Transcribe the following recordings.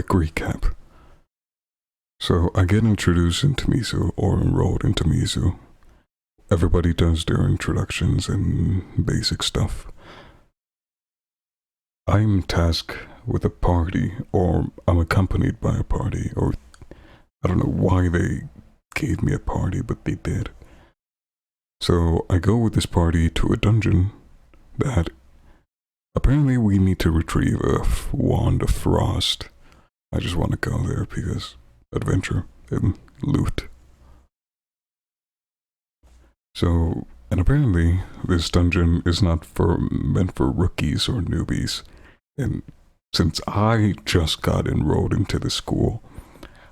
quick recap. So I get introduced into Mizu, or enrolled into Mizu. Everybody does their introductions and basic stuff. I'm tasked with a party, or I'm accompanied by a party, or I don't know why they gave me a party, but they did. So I go with this party to a dungeon that apparently we need to retrieve a wand of frost. I just want to go there because adventure and loot. So, and apparently this dungeon is not meant for rookies or newbies. And since I just got enrolled into the school,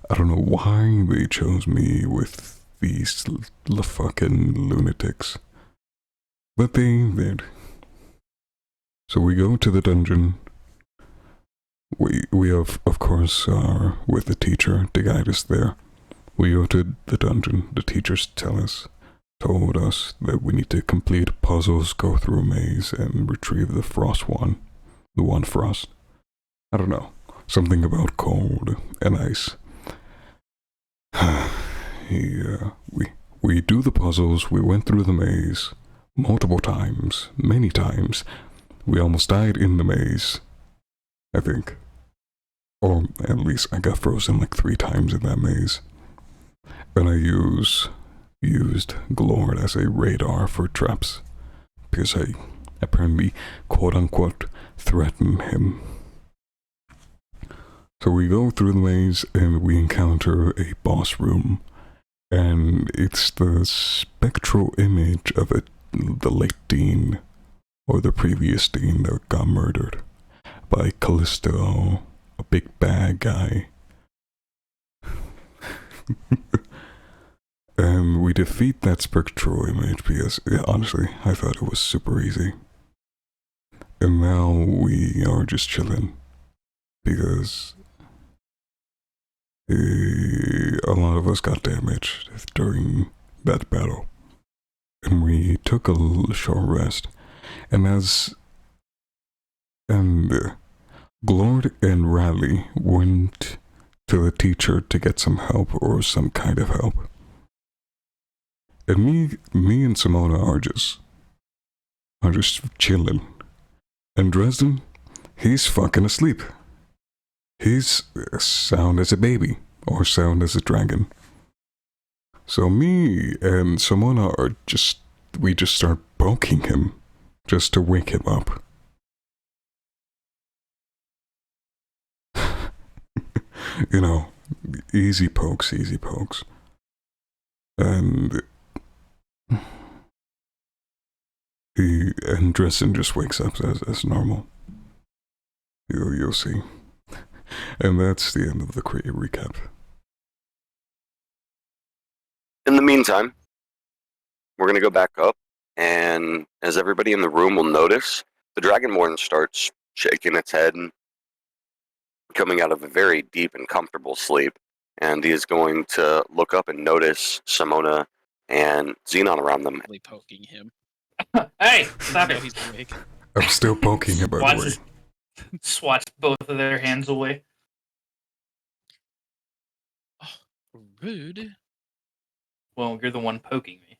I don't know why they chose me with these fucking lunatics. But they did. So we go to the dungeon. We of course are with the teacher to guide us there. We go to the dungeon. The teachers told us that we need to complete puzzles, go through a maze, and retrieve the frost wand. The wand frost. I don't know. Something about cold and ice. We do the puzzles. We went through the maze multiple times, many times. We almost died in the maze, I think. Or at least I got frozen like 3 times in that maze. And I used Glord as a radar for traps, because I apparently quote-unquote threatened him. So we go through the maze and we encounter a boss room, and it's the spectral image of the late dean, or the previous dean that got murdered by Callisto, a big bad guy. And we defeat that spectral image because, yeah, honestly, I thought it was super easy. And now we are just chilling because a lot of us got damaged during that battle. And we took a short rest. And Glord and Raleigh went to the teacher to get some help, or some kind of help. And me and Simona are just chilling. And Dresden, he's fucking asleep. He's sound as a baby, or sound as a dragon. So me and Simona we just start poking him, just to wake him up. You know, easy pokes. And Dresden just wakes up as normal. You'll see. And that's the end of the recap. In the meantime, we're going to go back up, and as everybody in the room will notice, the Dragonborn starts shaking its head, coming out of a very deep and comfortable sleep, and he is going to look up and notice Simona and Xenon around them. Poking him. Hey, stop it! He's awake. I'm still poking him, by the way. Swats both of their hands away. Oh, rude. Well, you're the one poking me.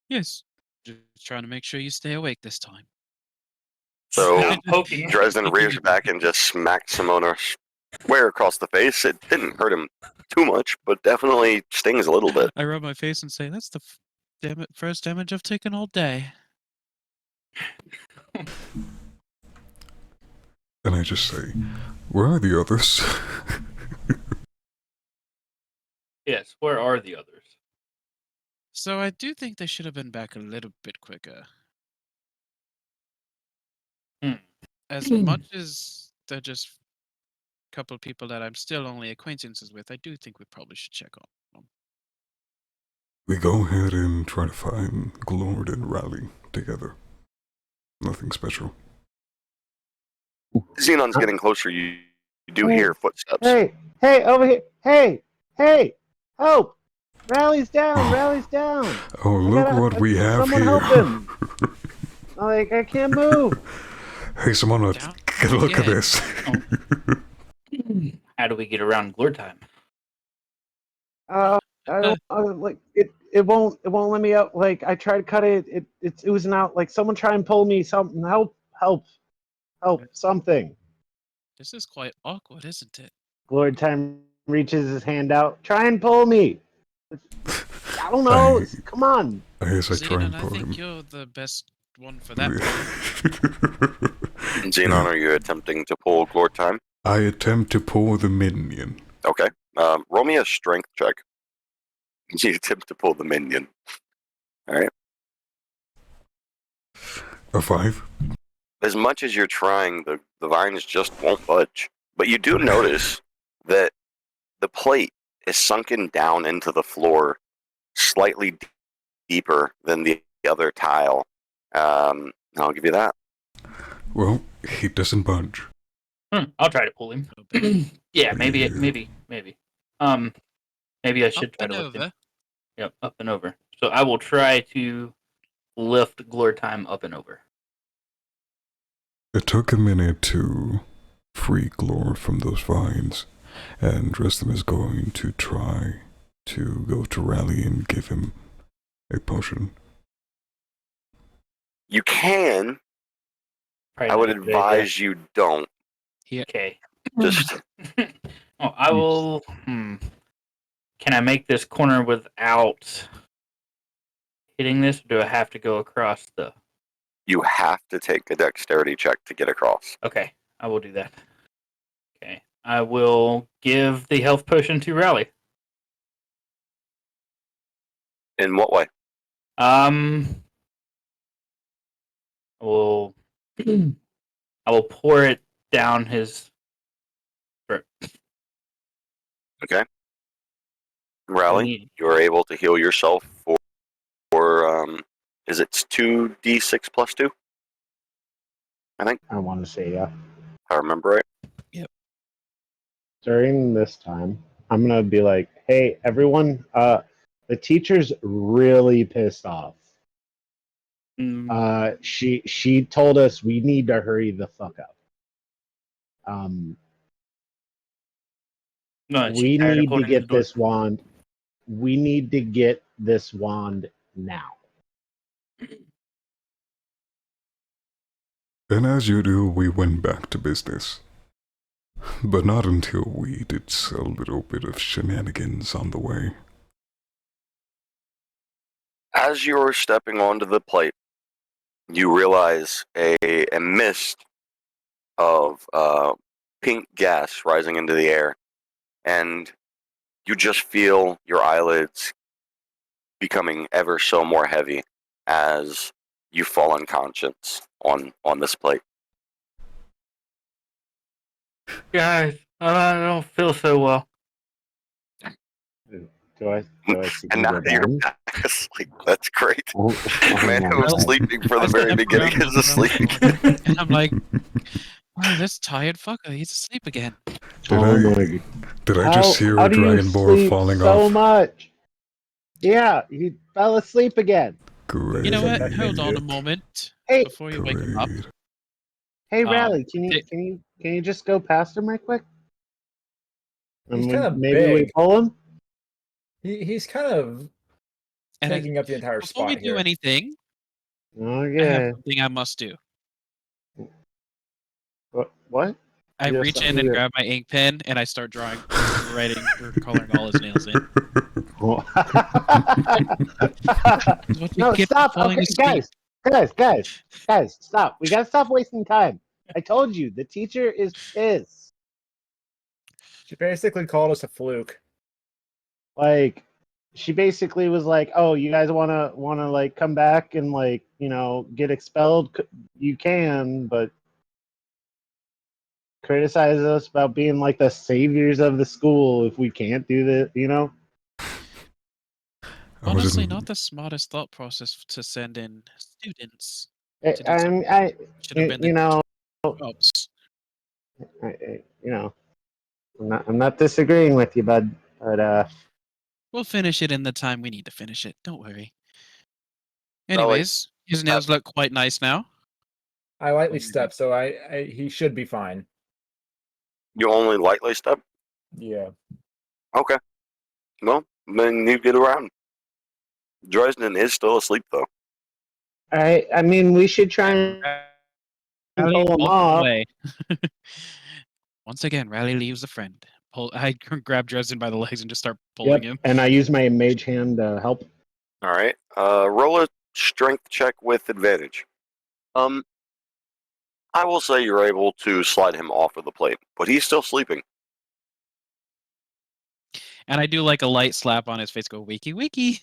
Yes. Just trying to make sure you stay awake this time. So poking. Dresden rears back and just smacked Simona square across the face. It didn't hurt him too much, but definitely stings a little bit. I rub my face and say, that's the first damage I've taken all day. And I just say, where are the others? Yes, where are the others? So I do think they should have been back a little bit quicker. As much as they're just a couple of people that I'm still only acquaintances with, I do think we probably should check on them. We go ahead and try to find Glord and Raleigh together. Nothing special. Xenon's getting closer. You do hear footsteps. Hey, over here. Hey, help! Raleigh's down. Oh, look what we have someone here. Help him. I can't move. Hey, Simona, Look at Yeah. this. How do we get around glare time? I don't like it. It won't let me out. Like I tried to cut it. It's oozing out. Like someone try and pull me. Something. Help! Something. This is quite awkward, isn't it? Glory time reaches his hand out. Try and pull me. I don't know. Come on. I guess I try and Xenon, I pull think him. you're the best one for that. Xenon, are you attempting to pull Glor Time? I attempt to pull the minion. Okay. Roll me a strength check. You attempt to pull the minion. Alright. A 5? As much as you're trying, the vines just won't budge. But you do notice that the plate is sunken down into the floor slightly deeper than the other tile. I'll give you that. Well, he doesn't budge. I'll try to pull him. Yeah, maybe. Maybe I should Up try and to lift him. over. Yep, up and over. So I will try to lift glare time up and over. It took a minute to free Glor from those vines, and Dresden is going to try to go to Rally and give him a potion. You can. Probably I would not a good idea. advise you don't. Okay. Just Oh, I will. Can I make this corner without hitting this? Or do I have to go across the? you have to take a dexterity check to get across. Okay, I will do that. Okay, I will give the health potion to Rally. In what way? I will. I will pour it down his throat. Okay. Rally, Need- you're able to heal yourself for is it 2d6 plus 2? I want to say yeah. I remember right. During this time, I'm gonna be like, hey, everyone. The teacher's really pissed off. She told us we need to hurry the fuck up. No, We she's tired of need to holding the get door. this wand. We need to get this wand now. And as you do, we went back to business. But not until we did a little bit of shenanigans on the way. As you're stepping onto the plate, you realize a mist of pink gas rising into the air, and you just feel your eyelids becoming ever so more heavy as you fall unconscious on this plate. Guys, I don't feel so well. Do I see And you now go you're down? back asleep. That's great. Oh, Man who was my God. sleeping for I the very stand up beginning around is the asleep. front, and I'm like, oh, this tired fucker, he's asleep again. Did I just hear how a do you Dragonborn sleep falling so off? much? Yeah, he fell asleep again. Great. You know what? That Hold on a Mizu. moment Hey, before you wake him up. Great. hey, Um, Riley, can it- you just go past him right quick? He's And kinda maybe we big. pull him. He's kind of And taking up the entire before we spot do here. anything, I have Okay. something I must do. What? I Yes, reach I in and do. grab my ink pen and I start drawing, writing, or coloring all his nails in. Oh. That's what you No, get for stop. falling Okay, asleep. guys, stop. We gotta stop wasting time. I told you, the teacher is pissed. She basically called us a fluke. Like, she basically was like, "Oh, you guys wanna like come back and like get expelled? You can, but criticize us about being like the saviors of the school if we can't do this, I Honestly, wasn't- not the smartest thought process to send in students. I, To do I, something. I Should have been the you know, jobs. I'm not disagreeing with you, bud, but We'll finish it in the time we need to finish it. Don't worry. like- Anyways, his nails look quite nice now. I lightly step, so he should be fine. You only lightly step? Yeah. Okay. Well, then you get around. Dresden is still asleep, though. I mean, we should try and Rally pull him pulls off. away. Once again, Rally leaves a friend. I grab Dresden by the legs and just start pulling him. And I use my mage hand to help. All right. Roll a strength check with advantage. I will say you're able to slide him off of the plate, but he's still sleeping. And I do like a light slap on his face, go, wakey, wakey.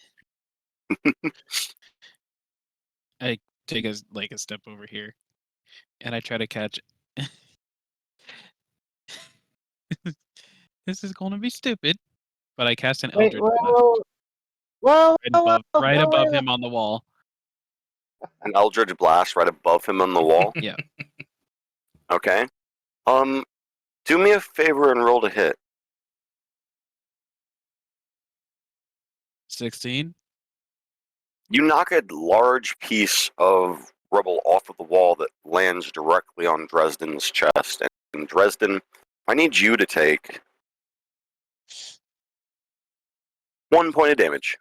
I take a step over here, and I try to catch. This is going to be stupid, but I cast an Wait, Eldritch whoa, Blast right above him on the wall. An Eldritch Blast right above him on the wall? Yeah. Okay. Do me a favor and roll to hit. 16. You knock a large piece of rubble off of the wall that lands directly on Dresden's chest. And Dresden, I need you to take 1 point of damage.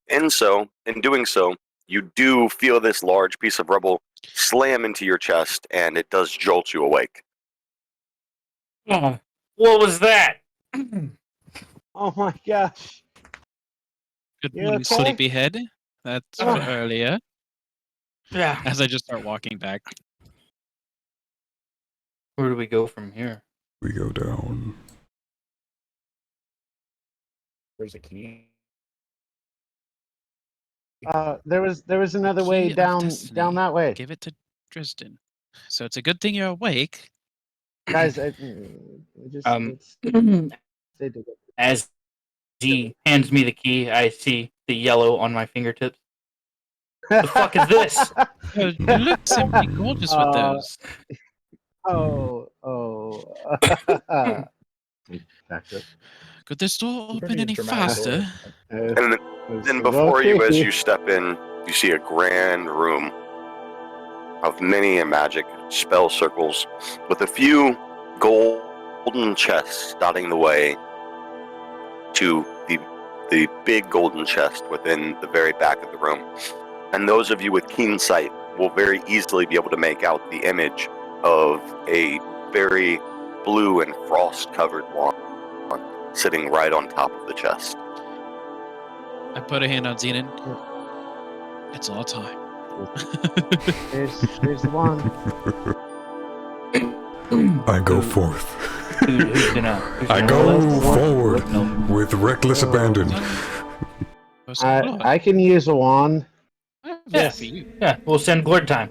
And so, in doing so, you do feel this large piece of rubble slam into your chest, and it does jolt you awake. Oh, what was that? Oh my gosh. Good You morning, okay? sleepyhead. That's for earlier. Yeah. As I just start walking back. Where do we go from here? We go down. Where's the key? There was another way Key of down Destiny. that way. Give it to Dresden. So it's a good thing you're awake. Guys, As he hands me the key, I see the yellow on my fingertips. The fuck is this? You look simply gorgeous with those. Could this door open Pretty any dramatic faster? And then before you, as you step in, you see a grand room of many magic spell circles with a few golden chests dotting the way to the big golden chest within the very back of the room. And those of you with keen sight will very easily be able to make out the image of a very blue and frost-covered wand sitting right on top of the chest. I put a hand on Xenon. It's all time. There's the one. I go forth. Who's gonna I roll go it? forward with reckless abandon. I can use a wand. Yes. You. Yeah, we'll send Glord time.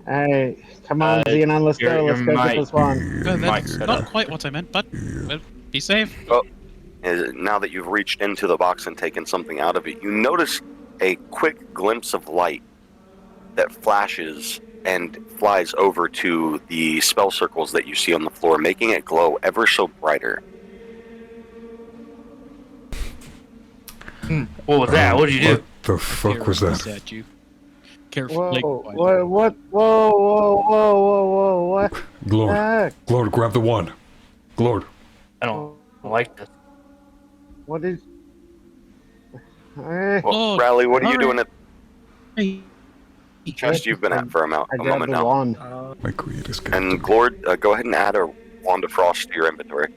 Alright, come on, Xenon, let's go. Let's go get this wand. Well, Mike, that's shut not up. quite what I meant, but well, be safe. Now that you've reached into the box and taken something out of it, you notice a quick glimpse of light that flashes and flies over to the spell circles that you see on the floor, making it glow ever so brighter. What was that? What did you do? What the fuck was that? At you. Careful. Whoa, what? Whoa, what? Glord, Glord, grab the wand. Glord. I don't like this. What is... Well, Rally, what are you doing at the Hey. chest you've been at for a I grabbed moment the now? wand. My greed is And getting Glord, go ahead and add a Wand of Frost to your inventory.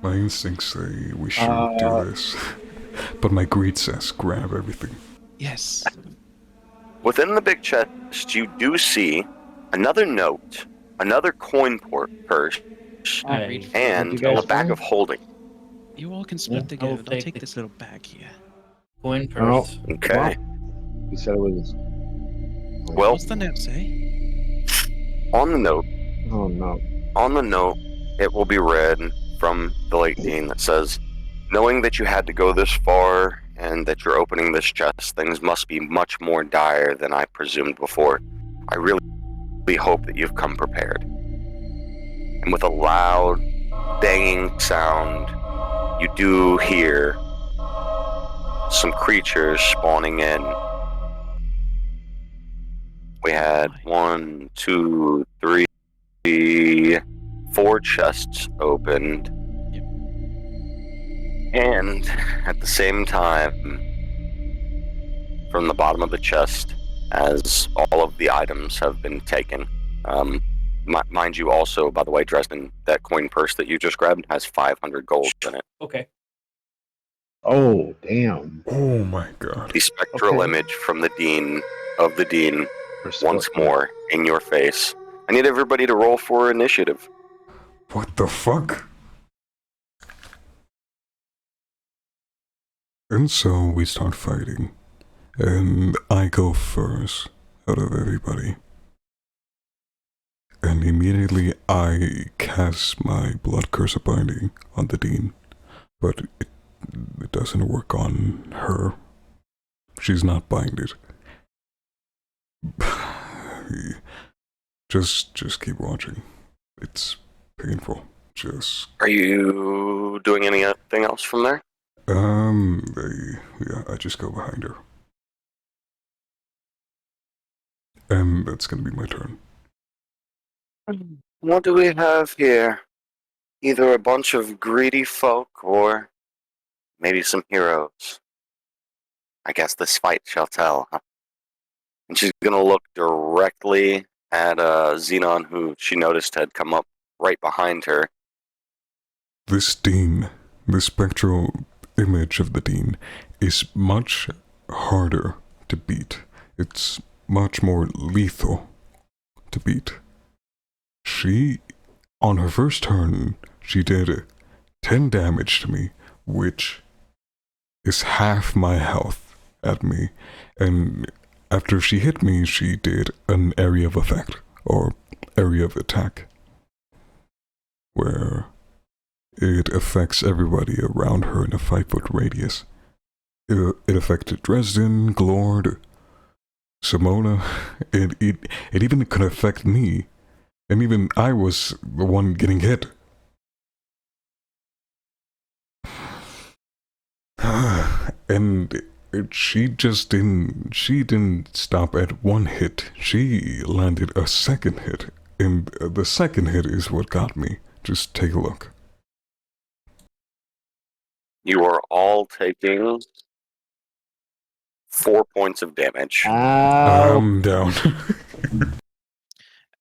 My instincts say we should do this. But my greed says grab everything. Yes. Within the big chest, you do see another note, another coin purse, Alright. and Did you guys a bag find? of holding. You all can split I together. will I'll take take it. this little bag here. Coin purse. Okay. You said it was... Well, What's the note say? on the note, Oh, no. it will be read from the late Dean that says, knowing that you had to go this far and that you're opening this chest, things must be much more dire than I presumed before. I really hope that you've come prepared. And with a loud, banging sound, you do hear some creatures spawning in. We had 1, 2, 3, 4 chests opened. Yep. And at the same time, from the bottom of the chest, as all of the items have been taken. Mind you, also, by the way, Dresden, that coin purse that you just grabbed has 500 gold in it. Okay. Oh, damn. Oh my god. The spectral Okay. image from the Dean, of the Dean, For once sport. more, in your face. I need everybody to roll for initiative. What the fuck? And so we start fighting. And I go first out of everybody. And immediately I cast my blood curse of binding on the Dean. But it doesn't work on her. She's not binded. Just keep watching. It's painful. Are you doing anything else from there? Yeah, I just go behind her. And that's gonna be my turn. What do we have here? Either a bunch of greedy folk or maybe some heroes. I guess this fight shall tell. Huh? And she's gonna look directly at Xenon, who she noticed had come up right behind her. This Dean, the spectral image of the Dean, is much harder to beat. It's much more lethal to beat. She, on her first turn, she did 10 damage to me, which is half my health at me, and after she hit me, she did an area of effect, or area of attack, where it affects everybody around her in a 5-foot radius. It affected Dresden, Glord, Simona, it even could affect me, and even I was the one getting hit. And she didn't stop at one hit. She landed a second hit, and the second hit is what got me. Just take a look. You are all taking 4 points of damage. I'm down.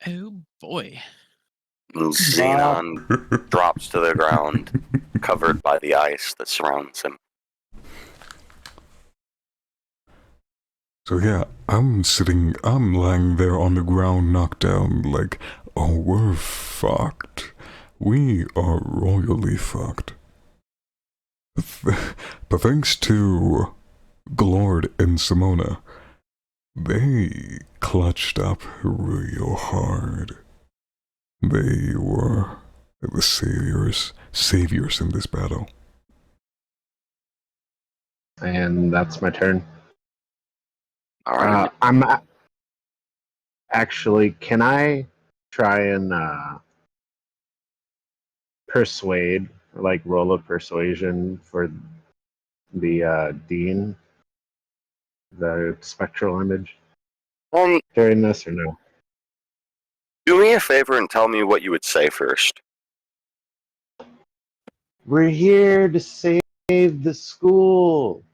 Oh boy. Xenon drops to the ground, covered by the ice that surrounds him. So yeah, I'm lying there on the ground, knocked down, like, oh, we're fucked. We are royally fucked. But thanks to Glord and Simona, they clutched up real hard. They were the saviors in this battle. And that's my turn. All right. Actually, can I try and persuade, like roll a persuasion for the Dean, the spectral image during this, or no? Do me a favor and tell me what you would say first. We're here to save the school.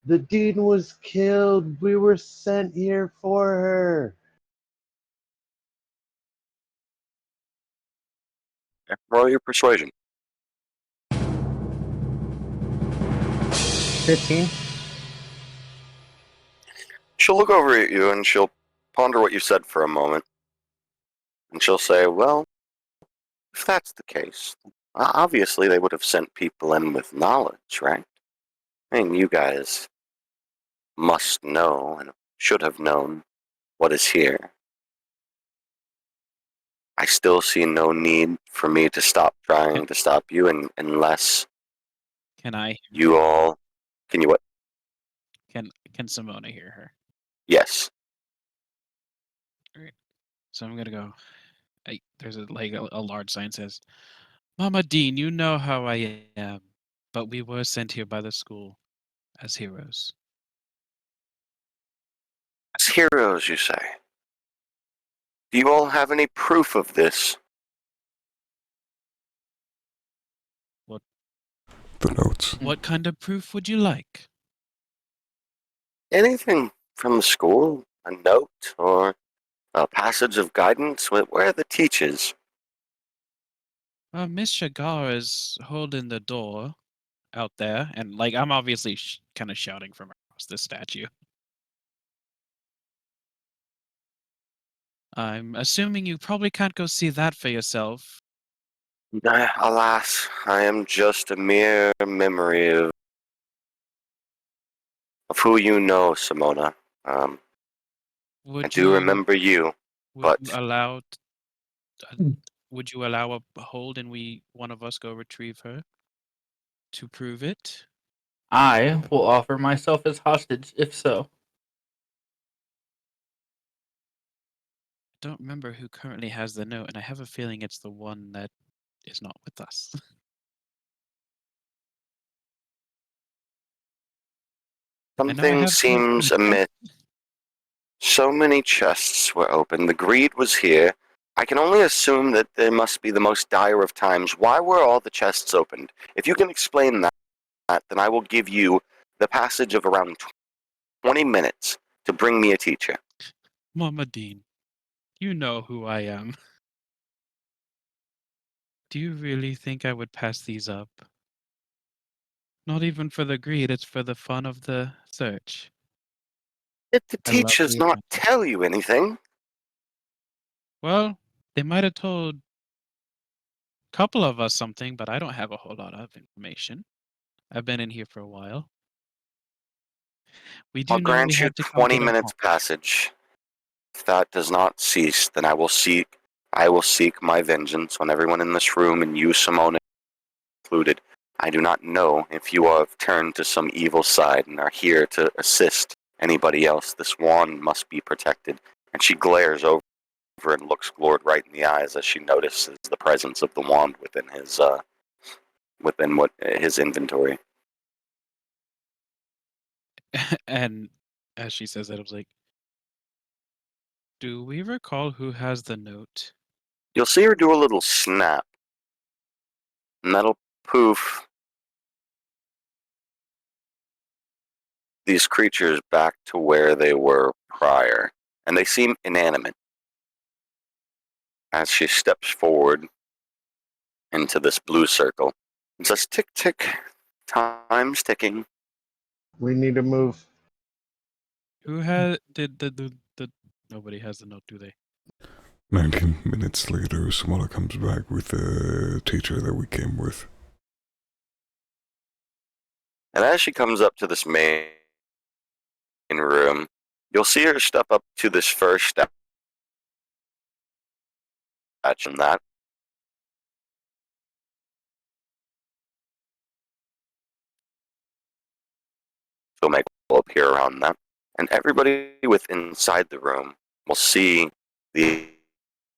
The Dean was killed. We were sent here for her. Roll your persuasion. 15. She'll look over at you and she'll ponder what you said for a moment. And she'll say, well, if that's the case, obviously they would have sent people in with knowledge, right? I mean, you guys must know and should have known what is here. I still see no need for me to stop trying to stop you unless Can I? you all... Can you what? Can Simona hear her? Yes. So I'm gonna go. There's a large sign says, "Mama Dean, you know how I am, but we were sent here by the school as heroes." As heroes, you say? Do you all have any proof of this? The notes. What kind of proof would you like? Anything from the school? A note or a passage of guidance? Where are the teachers? Miss Shagar is holding the door out there, and like I'm obviously kind of shouting from across the statue. I'm assuming you probably can't go see that for yourself. Alas, I am just a mere memory of who you know, Simona. I Would do you remember you, would but you allow Hmm. would you allow a hold and one of us go retrieve her to prove it? I will offer myself as hostage if so. I don't remember who currently has the note, and I have a feeling it's the one that is not with us. I know I something have some seems feedback. amiss. So many chests were open. The greed was here. I can only assume that there must be the most dire of times. Why were all the chests opened? If you can explain that, then I will give you the passage of around 20 minutes to bring me a teacher. Mama Dean, you know who I am. Do you really think I would pass these up? Not even for the greed, it's for the fun of the search. Did the I love teachers the not adventure. tell you anything? Well, they might have told a couple of us something, but I don't have a whole lot of information. I've been in here for a while. We I'll do know we grant you have to come 20 get her minutes home. passage. If that does not cease, then I will seek my vengeance on everyone in this room, and you, Simona, included. I do not know if you have turned to some evil side and are here to assist anybody else. This wand must be protected. And she glares over and looks Glord right in the eyes as she notices the presence of the wand within his inventory. And as she says that, I was like, do we recall who has the note? You'll see her do a little snap, and that'll poof these creatures back to where they were prior, and they seem inanimate as she steps forward into this blue circle. It says tick tick, time's ticking. We need to move. Who had the nobody has the note, do they? 19 minutes later, Samara comes back with the teacher that we came with. And as she comes up to this main room, you'll see her step up to this first statue and that. She'll make a up here around that. And everybody within inside the room will see the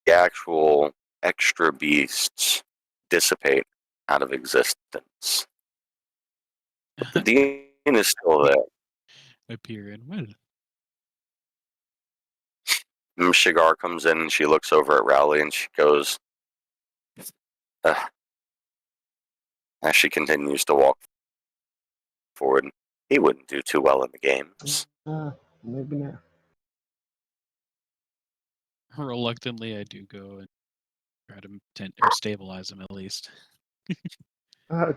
actual extra beasts dissipate out of existence. But the dean is still there. Appear and well. Ms. Shigar comes in and she looks over at Rowley and she goes, Ugh, as she continues to walk forward. He wouldn't do too well in the games. Maybe not. Reluctantly, I do go and try to or stabilize him at least. Uh,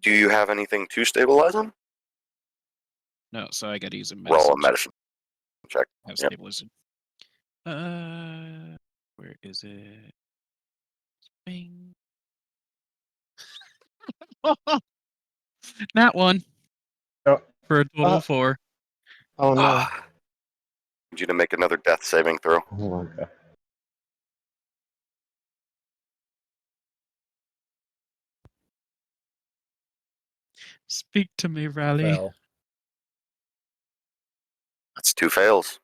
Do you have anything to stabilize him? No, so I got to use a Roll a medicine. medicine check. Have Yep. stabilization. Where is it? Bing. That one oh, for a total of 4. oh no. Ah. Need you to make another death saving throw. Oh my god. Speak to me, Raleigh. Fell. That's 2 fails.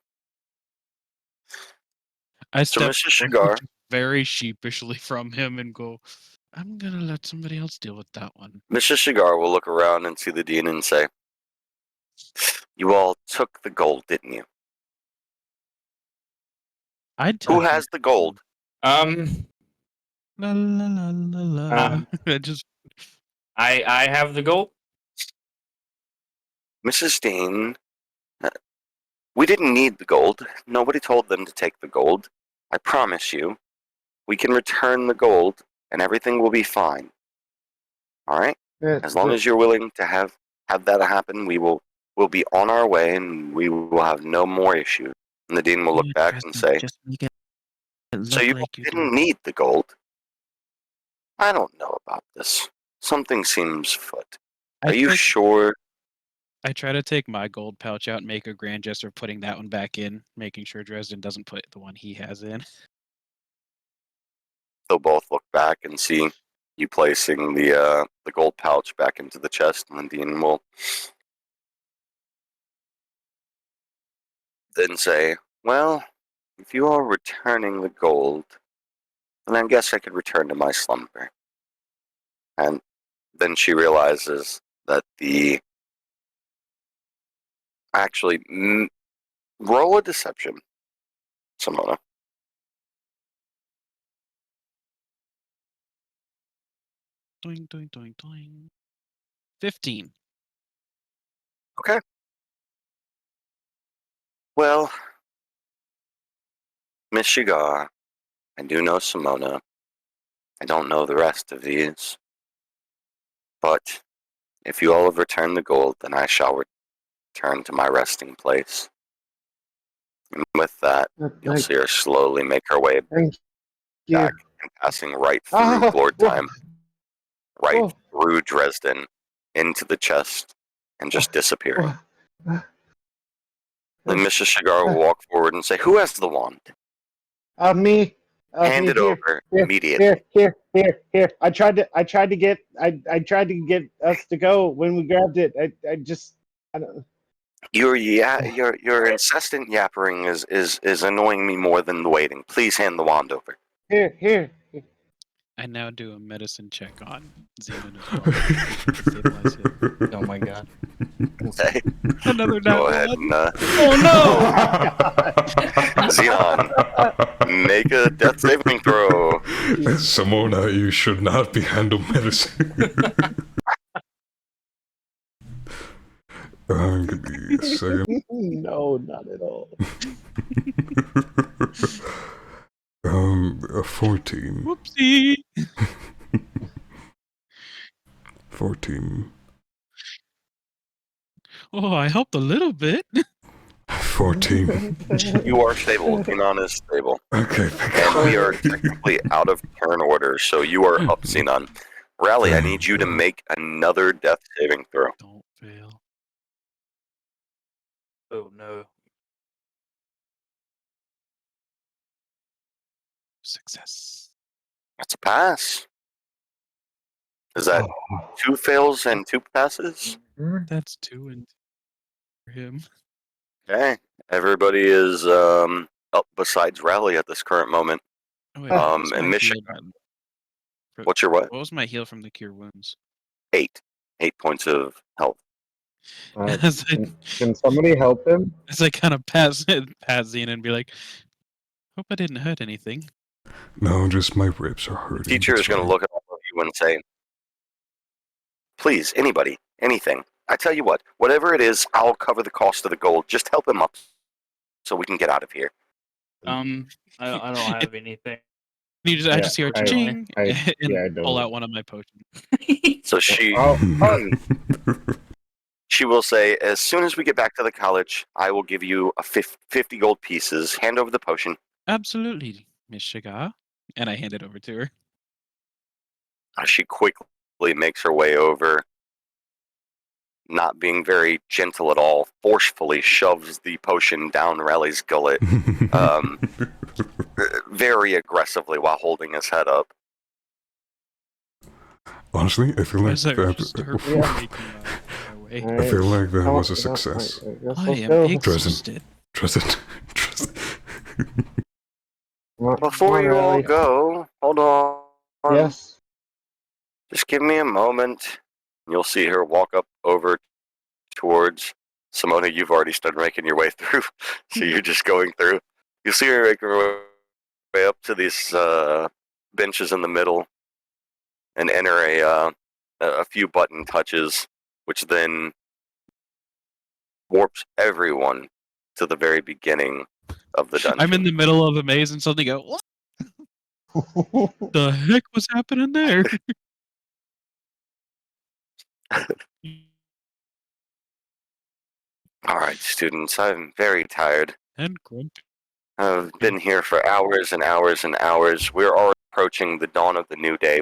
I So step Mr. Shigar, very sheepishly from him and go, I'm gonna let somebody else deal with that one. Mr. Shigar will look around and see the dean and say, "You all took the gold, didn't you?" I'd Who touch has it. the gold? La la la la la. I just I have the gold. Mrs. Dean, we didn't need the gold. Nobody told them to take the gold. I promise you, we can return the gold and everything will be fine. All right? As long as you're willing to have that happen, we'll be on our way and we will have no more issues. And the dean will look back and say, just make it so look you like you didn't do. need the gold? I don't know about this. Something seems afoot. Are you sure? I try to take my gold pouch out and make a grand gesture of putting that one back in, making sure Dresden doesn't put the one he has in. They'll both look back and see you placing the gold pouch back into the chest, and the dean will then say, well, if you are returning the gold, then I guess I could return to my slumber. And then she realizes that actually, roll a deception, Simona. Doing, doing, doing, doing. 15. Okay. Well, Miss Shigar, I do know Simona. I don't know the rest of these. But if you all have returned the gold, then I shall return to my resting place. And with that, you'll see her slowly make her way Thank you. back and passing right through Ah, Lord whoa, Time, right whoa, through Dresden, into the chest, and just disappearing. whoa. Then Mrs. Shigar will walk forward and say, who has the wand? Me. Hand Me, it here, over here, immediately. here. I tried to get us to go when we grabbed it. I don't. Your incessant yappering is annoying me more than the waiting. Please hand the wand over. Here. I now do a medicine check on Xenon as well. to stabilize him. Oh my god. Okay. Another Go nat ahead one. and Oh no! Xenon, make a death saving throw. Simona, you should not be handling medicine. Give me a second. No, not at all. A 14. Whoopsie. 14. Oh, I helped a little bit. 14. You are stable. Xenon is stable. Okay, thank And God. we are technically out of turn order, so you are up, Xenon. Rally, I need you to make another death saving throw. Don't fail. Oh no. Success. That's a pass. Is that 2 fails and 2 passes? That's 2 and 2 for him. Okay. Everybody is up besides Rally at this current moment. Oh, wait, what was And my Mission, heal what's your what? What was my heal from the cure wounds? 8. 8 points of health. Can somebody help him? As I kind of pass Xenon and be like, hope I didn't hurt anything. No, just my ribs are hurting. The teacher is going to look at all of you and say, please, anybody, anything. I tell you what, whatever it is, I'll cover the cost of the gold. Just help him up so we can get out of here. I don't have anything. I just hear a ching and I pull don't. out one of my potions. So she she will say, as soon as we get back to the college, I will give you a 50 gold pieces. Hand over the potion. Absolutely, Miss Shigar. And I hand it over to her. She quickly makes her way over, not being very gentle at all, forcefully shoves the potion down Rally's gullet, very aggressively while holding his head up. Honestly, I feel like As I just start making my way. I feel like that was a success. I am exhausted. Trust Before you all go, hold on. Yes. Just give me a moment. You'll see her walk up over towards Simona. You've already started making your way through, so you're just going through. You'll see her make her way up to these benches in the middle and enter a few button touches, which then warps everyone to the very beginning of the dungeon. I'm in the middle of a maze and suddenly go, what the heck was happening there? All right, students, I'm very tired. And grumpy. I've been here for hours and hours and hours. We're already approaching the dawn of the new day.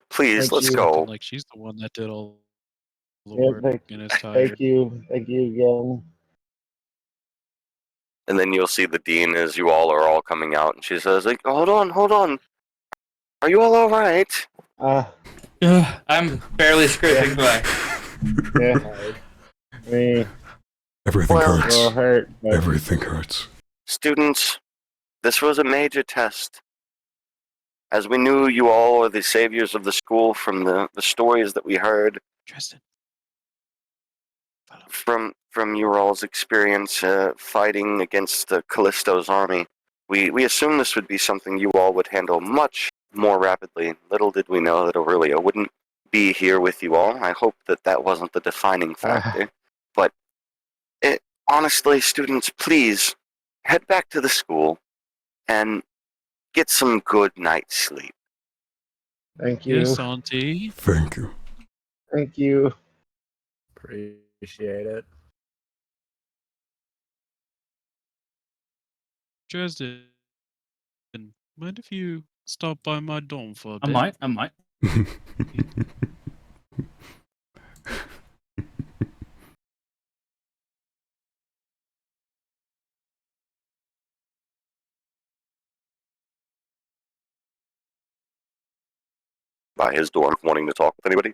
Please, Thank let's you. go. Like she's the one that did all the Yeah, work and is tired. Thank you again. And then you'll see the dean as you all are all coming out, and she says, like, hold on. Are you all right? I'm barely scraping by. Yeah, Hard. me Everything Well- a hurts. little hurt, but Everything hurts. Students, this was a major test. As we knew you all are the saviors of the school from the stories that we heard Tristan. Follow. from your all's experience fighting against Callisto's army. We assumed this would be something you all would handle much more rapidly. Little did we know that Aurelia wouldn't be here with you all. I hope that wasn't the defining factor. But honestly, students, please head back to the school and get some good night's sleep. thank you. Yes, Auntie. Thank you. Thank you. Appreciate it. Dresden. Mind if you stop by my dorm for a I bit? might. By his dorm, wanting to talk with anybody?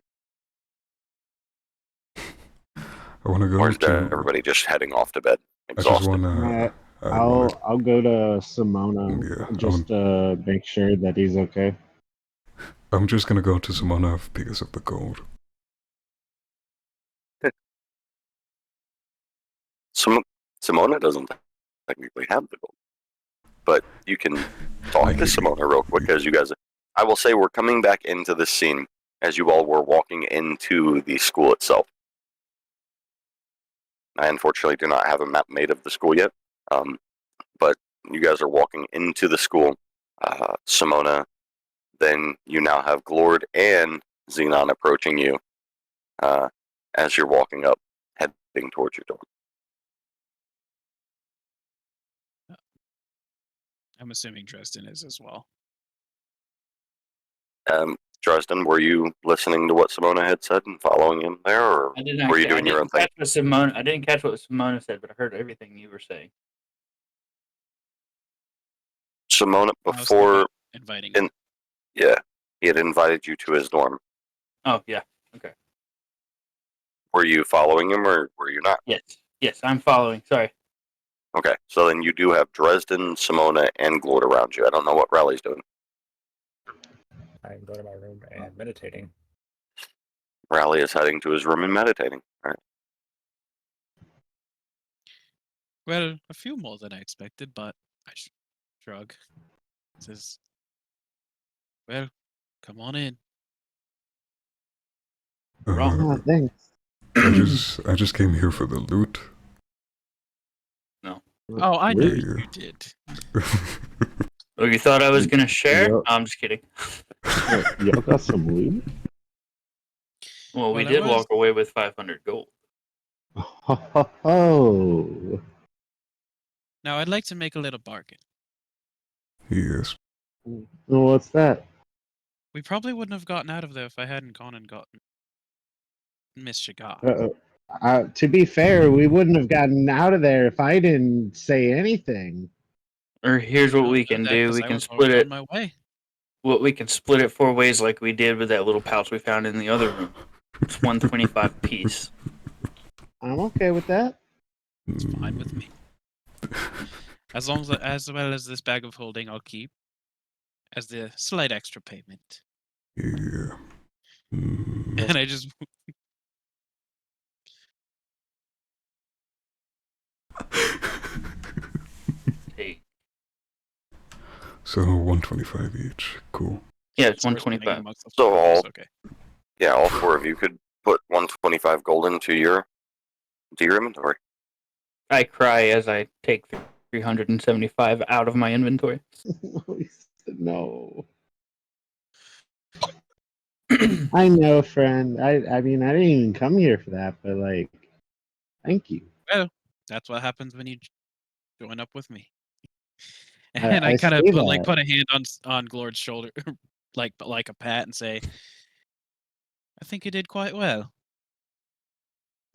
I want to go Or is to. everybody just heading off to bed, I just exhausted? want to. I'll go to Simona Yeah, just to make sure that he's okay. I'm just gonna go to Simona because of the cold. Simona doesn't technically have the gold, but you can talk to Simona real quick as you guys. I will say we're coming back into this scene as you all were walking into the school itself. I unfortunately do not have a map made of the school yet, but you guys are walking into the school. Simona, then you now have Glord and Xenon approaching you as you're walking up, heading towards your door. I'm assuming Dresden is as well. Dresden, were you listening to what Simona had said and following him there, or I didn't. were you doing your own thing? I didn't catch what Simona said, but I heard everything you were saying. Simona, I was before, inviting in- him. yeah, he had invited you to his dorm. Oh yeah. Okay. Were you following him, or were you not? Yes, I'm following. Sorry. Okay, so then you do have Dresden, Simona, and Glord around you. I don't know what Raleig's doing. I can go to my room and meditating. Raleigh is heading to his room and meditating. All right. Well, a few more than I expected, but I shrug. Says, well, come on in. Oh, thanks. I just came here for the loot. Oh, I know Yeah. you did. Oh, you thought I was gonna share? Yep. I'm just kidding. Y'all got some loot? Well, we Well, I did was- walk away with 500 gold. Oh. Now, I'd like to make a little bargain. Yes. What's that? We probably wouldn't have gotten out of there if I hadn't gone and gotten Miss Shagar. To be fair, we wouldn't have gotten out of there if I didn't say anything. Or here's what I we don't know can that do: 'cause we I can was split already it. on my way. We can split it 4 ways, like we did with that little pouch we found in the other room. It's 125 piece. I'm okay with that. It's fine with me. As well as this bag of holding, I'll keep as the slight extra payment. Yeah. Mm. And I just Hey, So 125 each. Cool. Yeah, it's So we're splitting 125. amongst the So four of us, all- okay. Yeah, all four of you could put 125 gold into your inventory. I cry as I take 375 out of my inventory. No. I know, friend. I mean, I didn't even come here for that, but like, thank you. Well, that's what happens when you join up with me. I- And I I kind of say put that. put a hand on Glord's shoulder, like a pat, and say, "I think you did quite well."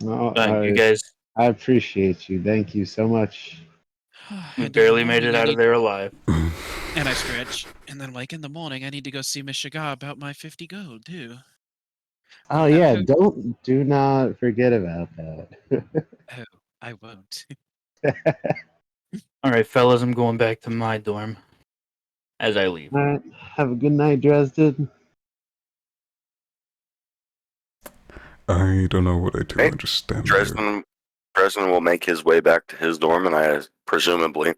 No, You guys I appreciate you. Thank you so much. we And in the barely made morning it I out of need- there alive. And I stretch, and then like in the morning, I need to go see Miss Shagar about my 50 gold too. Oh Will that yeah, hurt? do not forget about that. Oh, I won't. All right, fellas, I'm going back to my dorm as I leave. All right, have a good night, Dresden. I don't know what I do. Hey, I just stand there. Dresden will make his way back to his dorm, and presumably,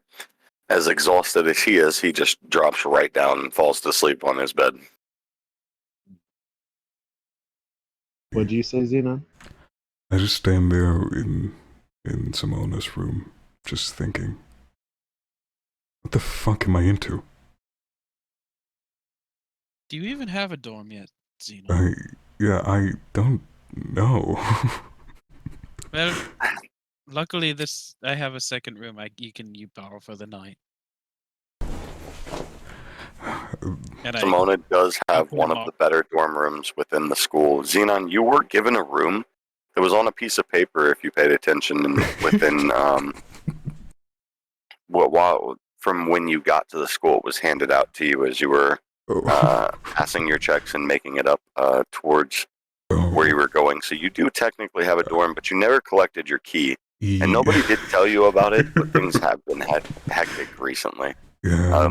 as exhausted as he is, he just drops right down and falls to sleep on his bed. What'd you say, Xenon? I just stand there in Simona's room, just thinking, what the fuck am I into? Do you even have a dorm yet, Xenon? I don't know. Well, luckily I have a second room you borrow for the night. And Simona does have put one him of the up. better dorm rooms within the school. Xenon, you were given a room that was on a piece of paper if you paid attention, and within from when you got to the school, it was handed out to you as you were passing your checks and making it up towards where you were going. So you do technically have a dorm, but you never collected your key. And nobody did tell you about it, but things have been hectic recently. Yeah.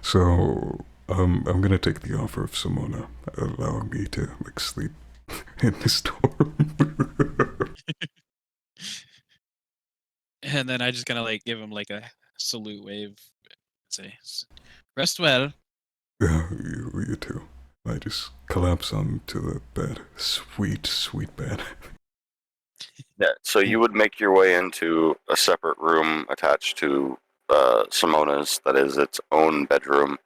So, I'm gonna take the offer of Simona allowing me to sleep in this dorm. And then I just kind of give him a salute wave, and say, "Rest well." Yeah, you too. I just collapse onto the bed. Sweet, sweet bed. Yeah, so you would make your way into a separate room attached to Simona's, that is its own bedroom.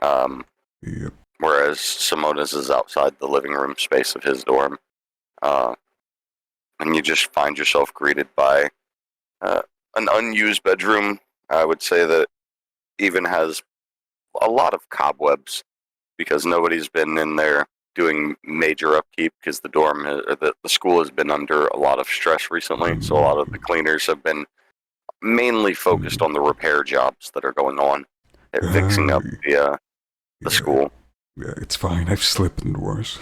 Yep. Whereas Simona's is outside the living room space of his dorm. And you just find yourself greeted by an unused bedroom. I would say that even has a lot of cobwebs because nobody's been in there doing major upkeep because the school has been under a lot of stress recently. So a lot of the cleaners have been mainly focused on the repair jobs that are going on at fixing up the school. Yeah, it's fine. I've slipped in worse.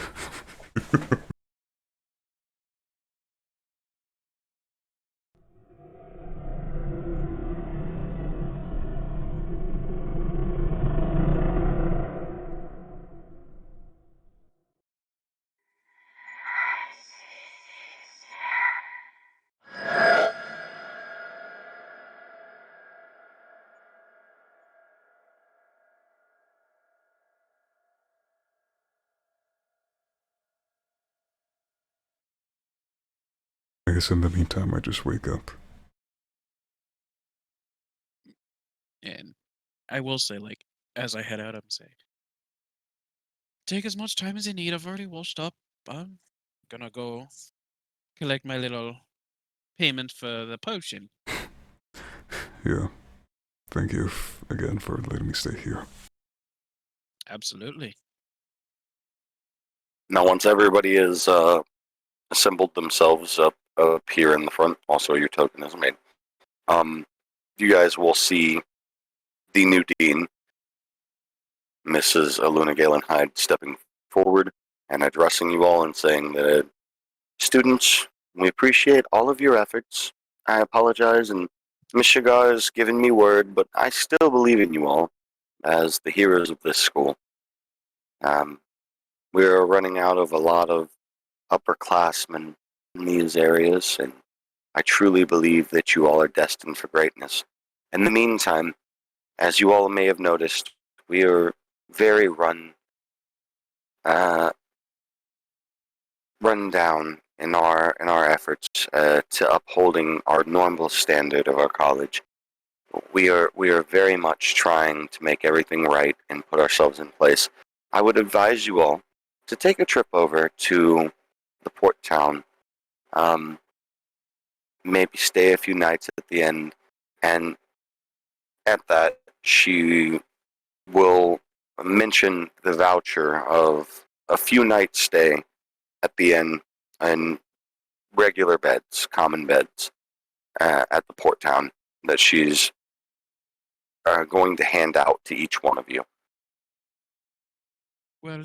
I guess in the meantime, I just wake up. And I will say, as I head out, I'm saying, take as much time as you need. I've already washed up. I'm gonna go collect my little payment for the potion. Yeah. Thank you again for letting me stay here. Absolutely. Now, once everybody is assembled themselves up here in the front, also your token is made. You guys will see the new dean, Mrs. Aluna Galen Hyde, stepping forward and addressing you all and saying that, students, we appreciate all of your efforts. I apologize, and Miss Shagar has given me word, but I still believe in you all as the heroes of this school. We're running out of a lot of upperclassmen in these areas, and I truly believe that you all are destined for greatness. In the meantime, as you all may have noticed, we are very run down in our efforts to upholding our normal standard of our college. We are very much trying to make everything right and put ourselves in place. I would advise you all to take a trip over to the port town. Maybe stay a few nights at the end, and at that she will mention the voucher of a few nights stay at the inn in regular beds, common beds, at the port town that she's going to hand out to each one of you. Well,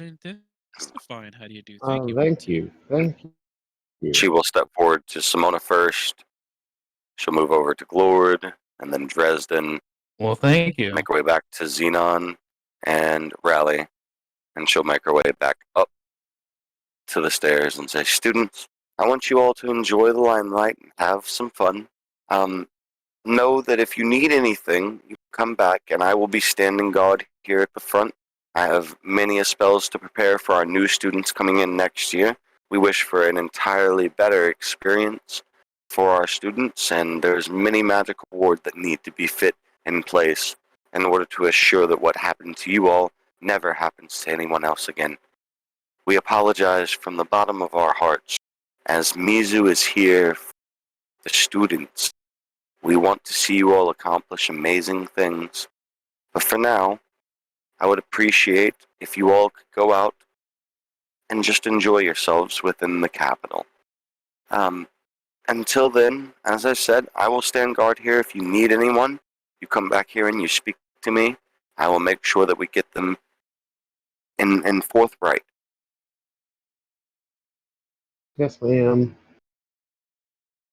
fine. How do you do? Thank you. Thank you. Thank you. She will step forward to Simona first. She'll move over to Glord, and then Dresden. Well, thank you. Make her way back to Xenon and Rally, and she'll make her way back up to the stairs and say, "Students, I want you all to enjoy the limelight and have some fun. Know that if you need anything, you come back, and I will be standing guard here at the front. I have many spells to prepare for our new students coming in next year. We wish for an entirely better experience for our students, and there's many magical wards that need to be fit in place in order to assure that what happened to you all never happens to anyone else again. We apologize from the bottom of our hearts. As Mizu is here for the students, we want to see you all accomplish amazing things. But for now, I would appreciate if you all could go out and just enjoy yourselves within the capital. Until then, as I said, I will stand guard here. If you need anyone, you come back here and you speak to me. I will make sure that we get them in forthright." Yes, ma'am.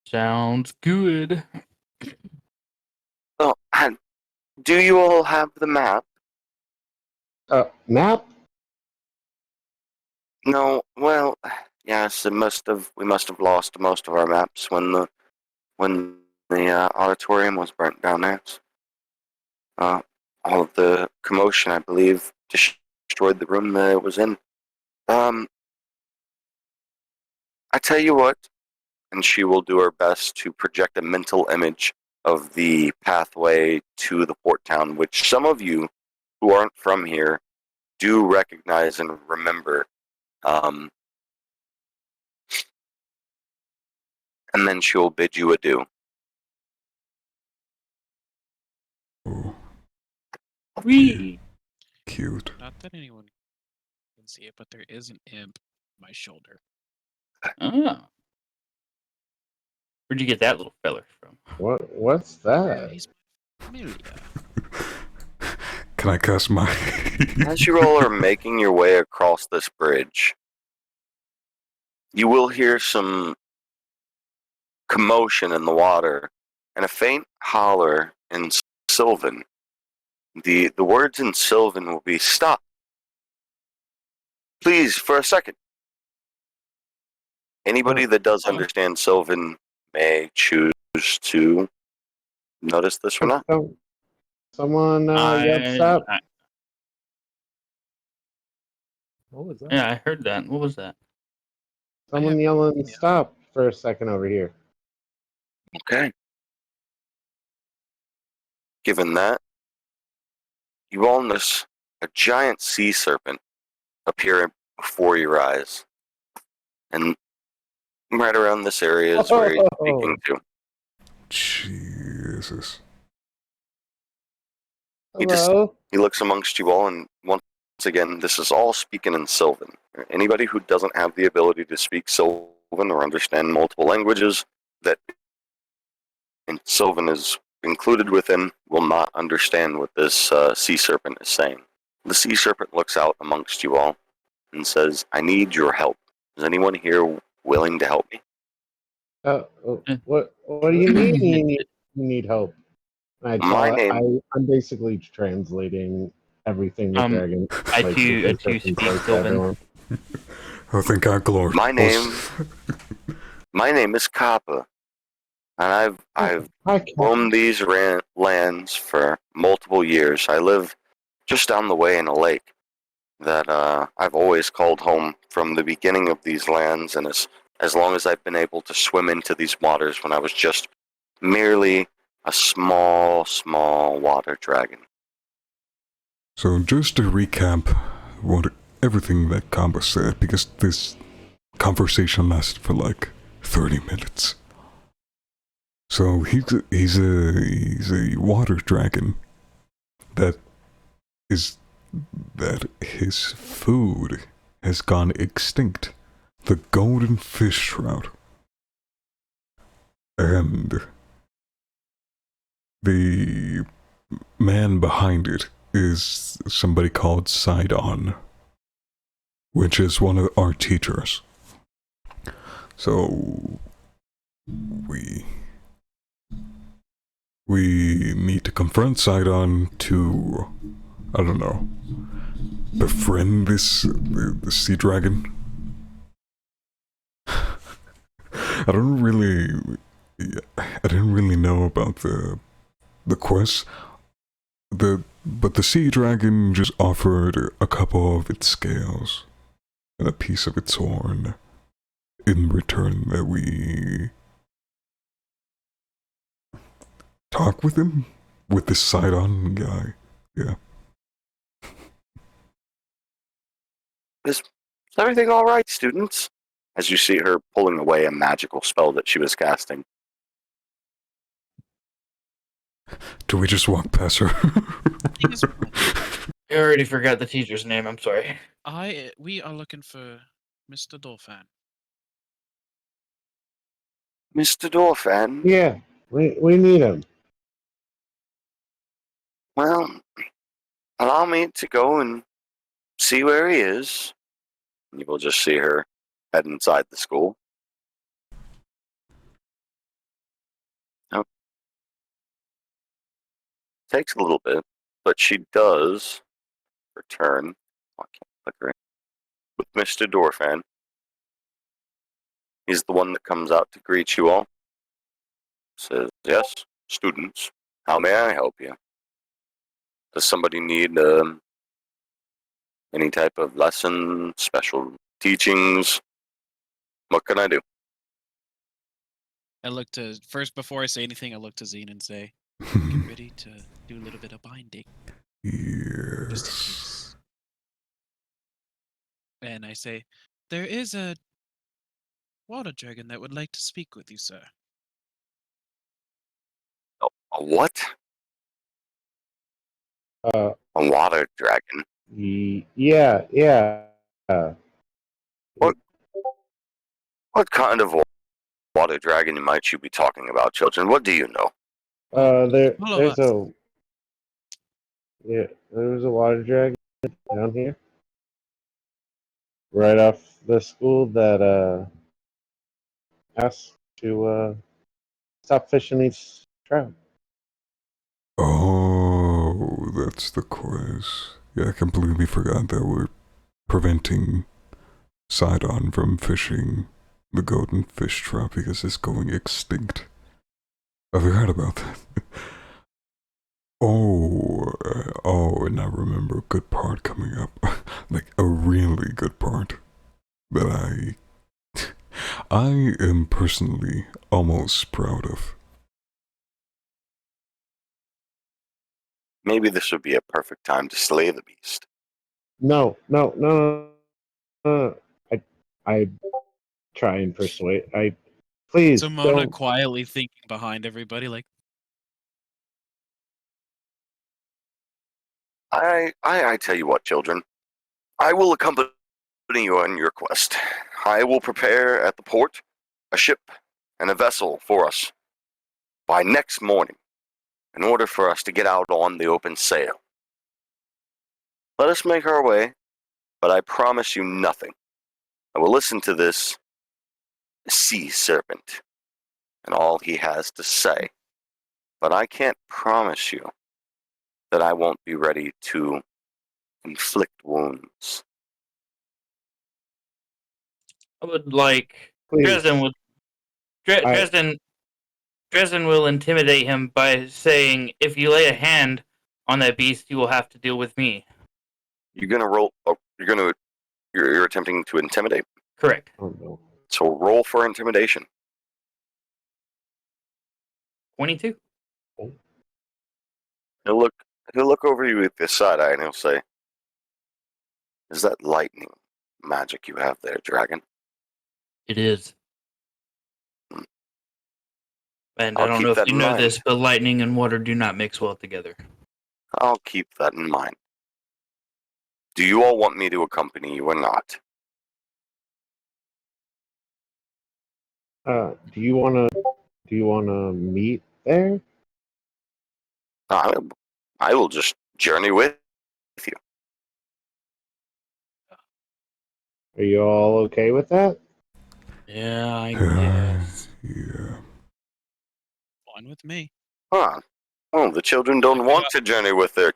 Sounds good. So, do you all have the map? Map? No. Well, yes. We must have lost most of our maps when the auditorium was burnt down there. All of the commotion, I believe, destroyed the room that it was in. I tell you what, and she will do her best to project a mental image of the pathway to the port town, which some of you who aren't from here do recognize and remember. And then she'll bid you adieu. Oh, Wee. cute. Not that anyone can see it, but there is an imp on my shoulder. Oh. Where'd you get that little feller from? What's that? He's familiar. Can I cast my... As you all are making your way across this bridge, you will hear some commotion in the water and a faint holler in Sylvan. The words in Sylvan will be, "Stop! Please, for a second." Anybody that does understand Sylvan may choose to notice this or not. Someone yelled stop. What was that? Yeah, I heard that. What was that? Someone yelling stop for a second over here. Okay. Given that, you all notice a giant sea serpent appear before your eyes. And right around this area is where he's speaking to. Jesus. Hello? He looks amongst you all, and once again, this is all speaking in Sylvan. Anybody who doesn't have the ability to speak Sylvan or understand multiple languages that Sylvan is included within will not understand what this sea serpent is saying. The sea serpent looks out amongst you all and says, "I need your help. Is anyone here willing to help me?" What do you mean you need help? I'm basically translating everything the dragon. I do speak Sylvan. I think I glory. My name is Kappa. And I've Hi, roamed these lands for multiple years. I live just down the way in a lake that I've always called home from the beginning of these lands, and as long as I've been able to swim into these waters when I was just merely a small water dragon. So just to recap what everything that Kamba said, because this conversation lasted for like 30 minutes. So he's a water dragon that his food has gone extinct. The golden fish trout. And the man behind it is somebody called Sidon, which is one of our teachers. So we need to confront Sidon to, I don't know, befriend the sea dragon. I didn't really know about the quest. But the sea dragon just offered a couple of its scales and a piece of its horn in return that we talk with him, with this Sidon guy. Yeah. Is everything all right, students? As you see her pulling away a magical spell that she was casting. Do we just walk past her? I already forgot the teacher's name. I'm sorry. We are looking for Mr. Dolphin. Mr. Dorfan? Yeah, we need him. Well, allow me to go and see where he is. You will just see her head inside the school. Oh. Takes a little bit, but she does return. Oh, I can't click her in. With Mr. Dorfan. He's the one that comes out to greet you all. Says, yes, students, how may I help you? Does somebody need any type of lesson, special teachings? What can I do? I look to first before I say anything. I look to Zine and say, "Get ready to do a little bit of binding." Just in case. Yes. And I say, "There is a water dragon that would like to speak with you, sir." A what? Uh, A water dragon? yeah. What kind of water dragon might you be talking about, children? What do you know? There's a water dragon down here, right off the school that asked to stop fishing these trout. Oh, that's the quiz. Yeah, I completely forgot that we're preventing Sidon from fishing the golden fish trout because it's going extinct. I forgot about that. And I remember a good part coming up. Like a really good part that I am personally almost proud of. Maybe this would be a perfect time to slay the beast. No. I try and persuade. Please Simona don't. quietly thinking behind everybody, like, I tell you what, children. I will accompany you on your quest. I will prepare at the port a ship and a vessel for us by next morning in order for us to get out on the open sail. Let us make our way, but I promise you nothing. I will listen to this sea serpent and all he has to say, but I can't promise you that I won't be ready to inflict wounds. I would like Please. Dresden would I- Dresden. Dresden will intimidate him by saying, "If you lay a hand on that beast, you will have to deal with me." You're gonna roll. Oh, you're attempting to intimidate. Correct. Oh no. So roll for intimidation. 22. He'll look over you with this side eye and he'll say, "Is that lightning magic you have there, dragon?" It is. And I'll I don't keep know if that you in know mind. this, but lightning and water do not mix well together. I'll keep that in mind. Do you all want me to accompany you or not? Do you wanna meet there? I will just journey with you. Are you all okay with that? Yeah, I guess. Yeah. Fine with me. Huh. Well, the children don't want to journey with their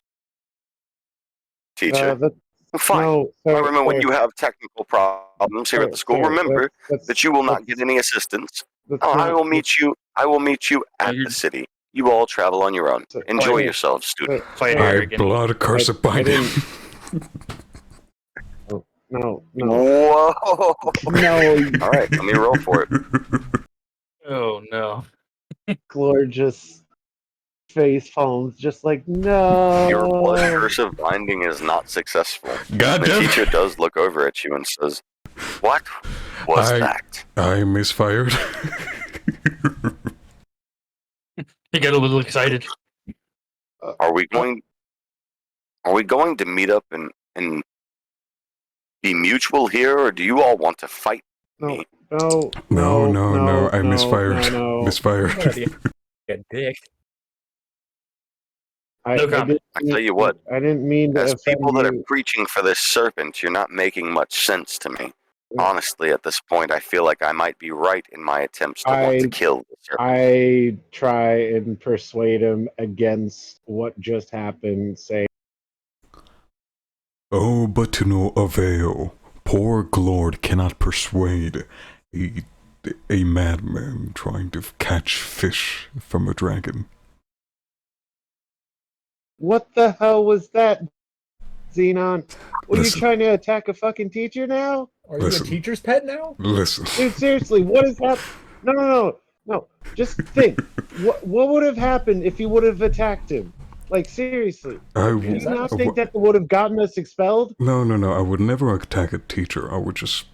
teacher. That, Fine. no, sir, Remember, when sir, you have technical problems here at the school, sir, remember that's- that you will not that's- get any assistance. that's I not- will meet you. I will meet you at the city. You all travel on your own. Sir, Enjoy sir, yourselves, students. Fight I arrogant. blood curse it bind him. No. Whoa! No, All right, let me roll for it. Oh no. gorgeous face palms, just like no. Your blood curse of binding is not successful. God The damn teacher it. does look over at you and says, "What was that?" I misfired. He got a little excited. Are we going to meet up and be mutual here, or do you all want to fight No, me? No, I misfired. No. Misfired. Get dick. No comment. I tell you what, I didn't mean to as offend people that are you. preaching for this serpent, you're not making much sense to me. Honestly, at this point, I feel like I might be right in my attempts to want to kill the serpent. I try and persuade him against what just happened, saying, Oh, but to no avail. Poor Glord cannot persuade a madman trying to catch fish from a dragon. "What the hell was that, Xenon? Were you Listen. trying to attack a fucking teacher now? Are you Listen. a teacher's pet now? Listen. Dude, seriously, what is that? No. Just think. What would have happened if you would have attacked him? Like, seriously. Do you not think that would have gotten us expelled? No. I would never attack a teacher. I would just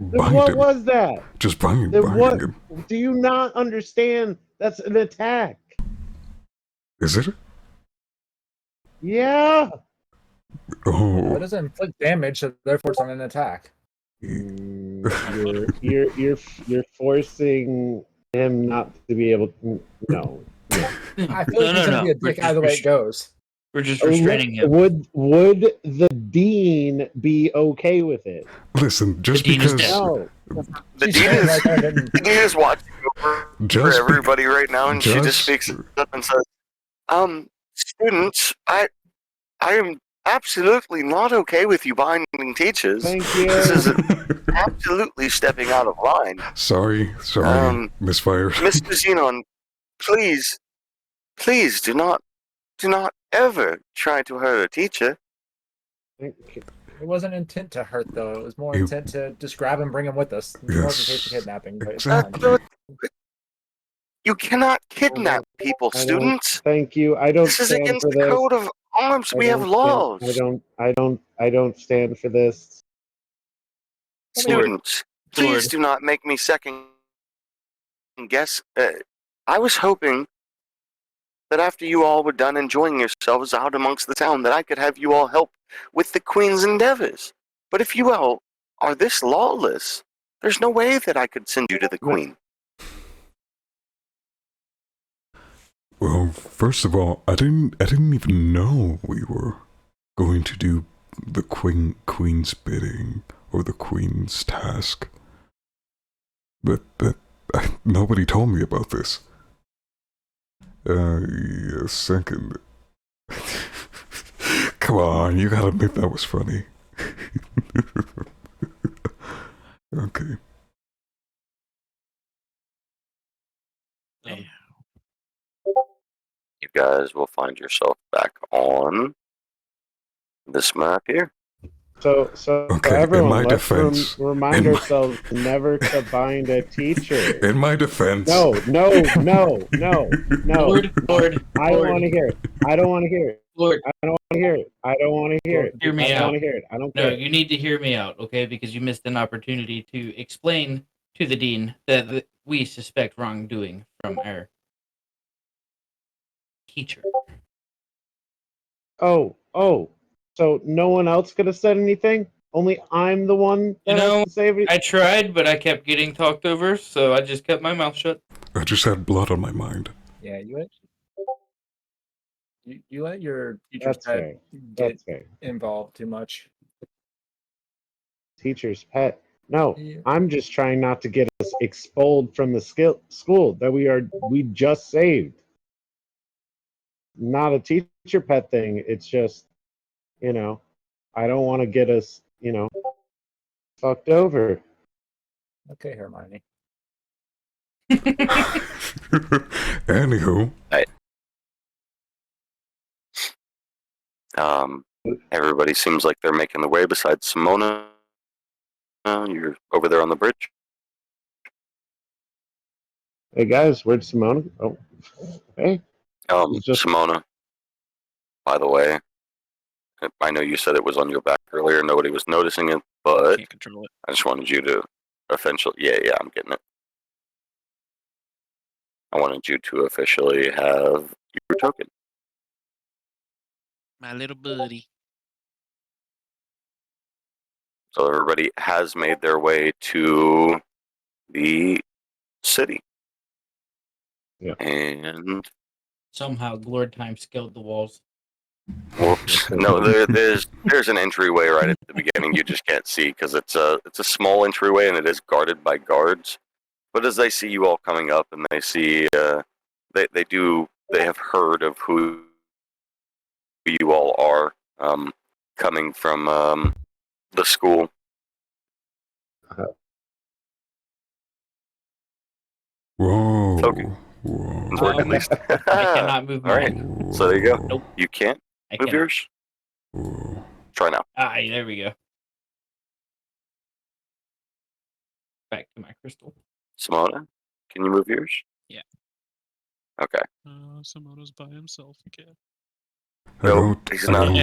Then bind what him. was that? Just bind Then what? him. Do you not understand? That's an attack. Is it? Yeah. Oh. It doesn't inflict damage, so therefore it's not an attack. You're forcing him not to be able to. No. I feel like he's gonna be a dick either way it goes. We're just restraining him. Would the dean be okay with it? Listen, just The dean is because... dead. No. The She's dean saying is, like I didn't. the dean is watching over Just for everybody right now, and she just just- speaks up and says, students, I am absolutely not okay with you binding teachers. Thank you. This is absolutely stepping out of line. Sorry, misfired. Mr. Xenon, please do not ever try to hurt a teacher. It wasn't intent to hurt, though. It was more You- intent to just grab and bring him with us. More Yes. in case of kidnapping. But it's Exactly. fine. You cannot kidnap people, I don't- students. Thank you. I don't This is stand against for the this. code of arms. I We have don't laws. stand- I don't stand for this. Students, please Lord. do not make me second guess. I was hoping that after you all were done enjoying yourselves out amongst the town, that I could have you all help with the Queen's endeavors. But if you all are this lawless, there's no way that I could send you to the Queen. Well, first of all, I didn't even know we were going to do the Queen's bidding or the Queen's task. But nobody told me about this. Yeah, second. Come on, you gotta admit that was funny. Okay. Yeah. guys will find yourself back on this map here. So Okay, in everyone, my let's defense- remind in my- ourselves never to bind a teacher. In my defense. No. Lord, I don't want to hear it. I don't want to hear it. Lord, I don't want to hear it. I don't want to hear it. Hear me I don't out. want to hear it. I don't no, care. you need to hear me out, okay? Because you missed an opportunity to explain to the dean that we suspect wrongdoing from our teacher. Oh. So no one else could have said anything? Only I'm the one that has to say everything? I tried, but I kept getting talked over, so I just kept my mouth shut. I just had blood on my mind. Yeah, you let your teacher's That's pet fair. get That's fair. involved too much. Teacher's pet. No, Yeah. I'm just trying not to get us expelled from the school that we just saved. Not a teacher pet thing. It's just, I don't want to get us, fucked over. Okay, Hermione. Anywho, Everybody seems like they're making their way besides Simona. You're over there on the bridge. Hey guys, where'd Simone? Oh, hey. It's just- Simona, by the way, I know you said it was on your back earlier. Nobody was noticing it, but Can't control it. I just wanted you to officially. Yeah, I'm getting it. I wanted you to officially have your token. My little buddy. So everybody has made their way to the city. Yeah. And Somehow, Glord time scaled the walls. whoops, no, there's an entryway right at the beginning. You just can't see because it's a small entryway and it is guarded by guards. But as they see you all coming up and they see they have heard of who you all are coming from the school. whoa. Okay. Whoa. It's working at least. I cannot move All right. mine. So there you go. Nope. You can't I move cannot. yours. Whoa. Try now. There we go. Back to my crystal. Simona, can you move yours? Yeah. Okay. Simono's by himself again. I No, go, he's I not. go,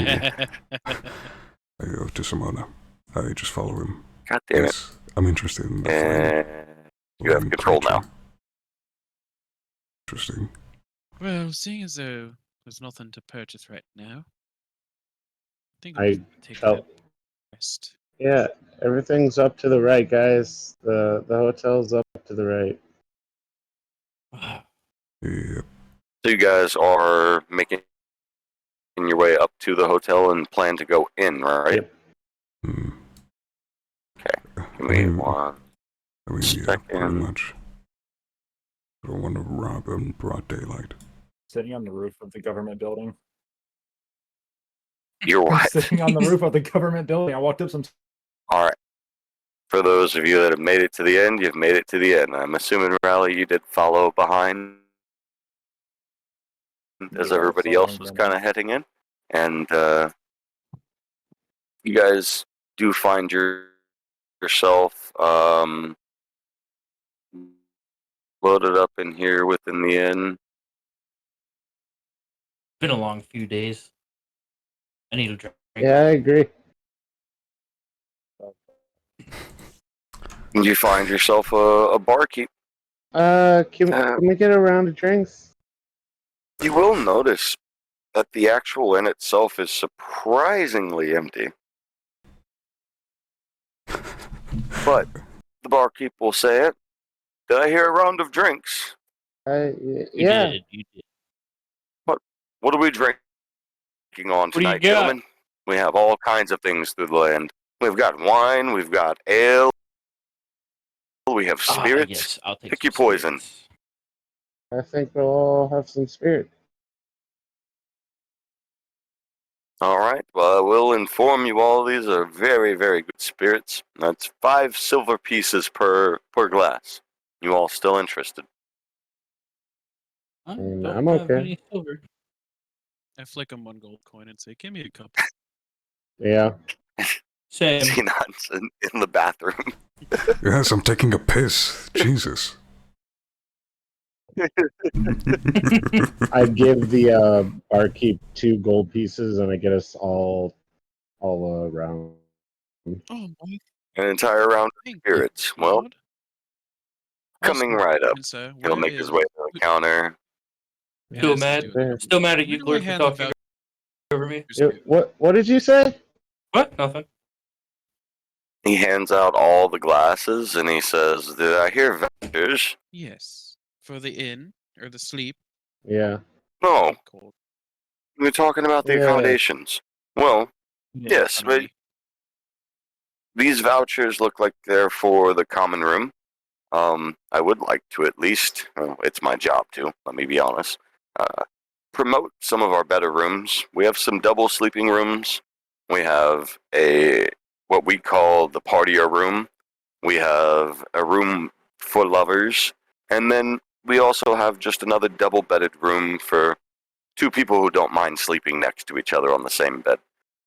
I go to Simona. I just follow him. God damn it. Yes, I'm interested in the flame. And you have Flame control now. creature. Interesting. Well, seeing as though there's nothing to purchase right now, I think I I'll take felt- a rest. Yeah, everything's up to the right, guys. The hotel's up to the right. Yep. So you guys are making your way up to the hotel and plan to go in, right? Yep. Hmm. Give me one. Yeah, pretty Second. much. I don't want to rob in broad daylight. Sitting on the roof of the government building. You're what? Sitting on the roof of the government building. I walked up some. All right. For those of you that have made it to the end, you've made it to the end. I'm assuming, Rally, you did follow behind as Yeah, everybody following else was Grandma. kind of heading in. And you guys do find yourself loaded up in here within the inn. Been a long few days. I need a drink. Yeah, I agree. And you find yourself a barkeep. Can we get a round of drinks? You will notice that the actual inn itself is surprisingly empty. But the barkeep will say it. Did I hear a round of drinks? You Yeah. did. You did. What are we drinking on do you tonight, got? gentlemen? We have all kinds of things through the land. We've got wine, we've got ale, we have spirits. Yes, I'll take Pick some your poison. spirits. I think we'll all have some spirit. All right. Well, I will inform you all these are very, very good spirits. That's 5 silver pieces per glass. You all still interested? I And don't I'm have okay. any silver. I flick him 1 gold coin and say, "Give me a cup." Yeah. Same. Xenon's in the bathroom. Yes, I'm taking a piss. Jesus. I give the barkeep 2 gold pieces, and I get us all around. Oh my An entire round of thank you, spirits. Well, God. coming Also, right up. Mensa, He'll where make his is way to the counter. it Still has to mad? do with There. Still mad at Where you, do I Glord, for have the talking over me? Yeah, what did you say? What? Nothing. He hands out all the glasses and he says, "Did I hear vouchers?" Yes. For the inn or the sleep. Yeah. No, Cold. we're talking about the Yeah. accommodations. Well, Yeah, yes, but economy. these vouchers look like they're for the common room. I would like to at least, well, it's my job to, let me be honest, promote some of our better rooms. We have some double sleeping rooms. We have what we call the partier room. We have a room for lovers. And then we also have just another double bedded room for 2 people who don't mind sleeping next to each other on the same bed.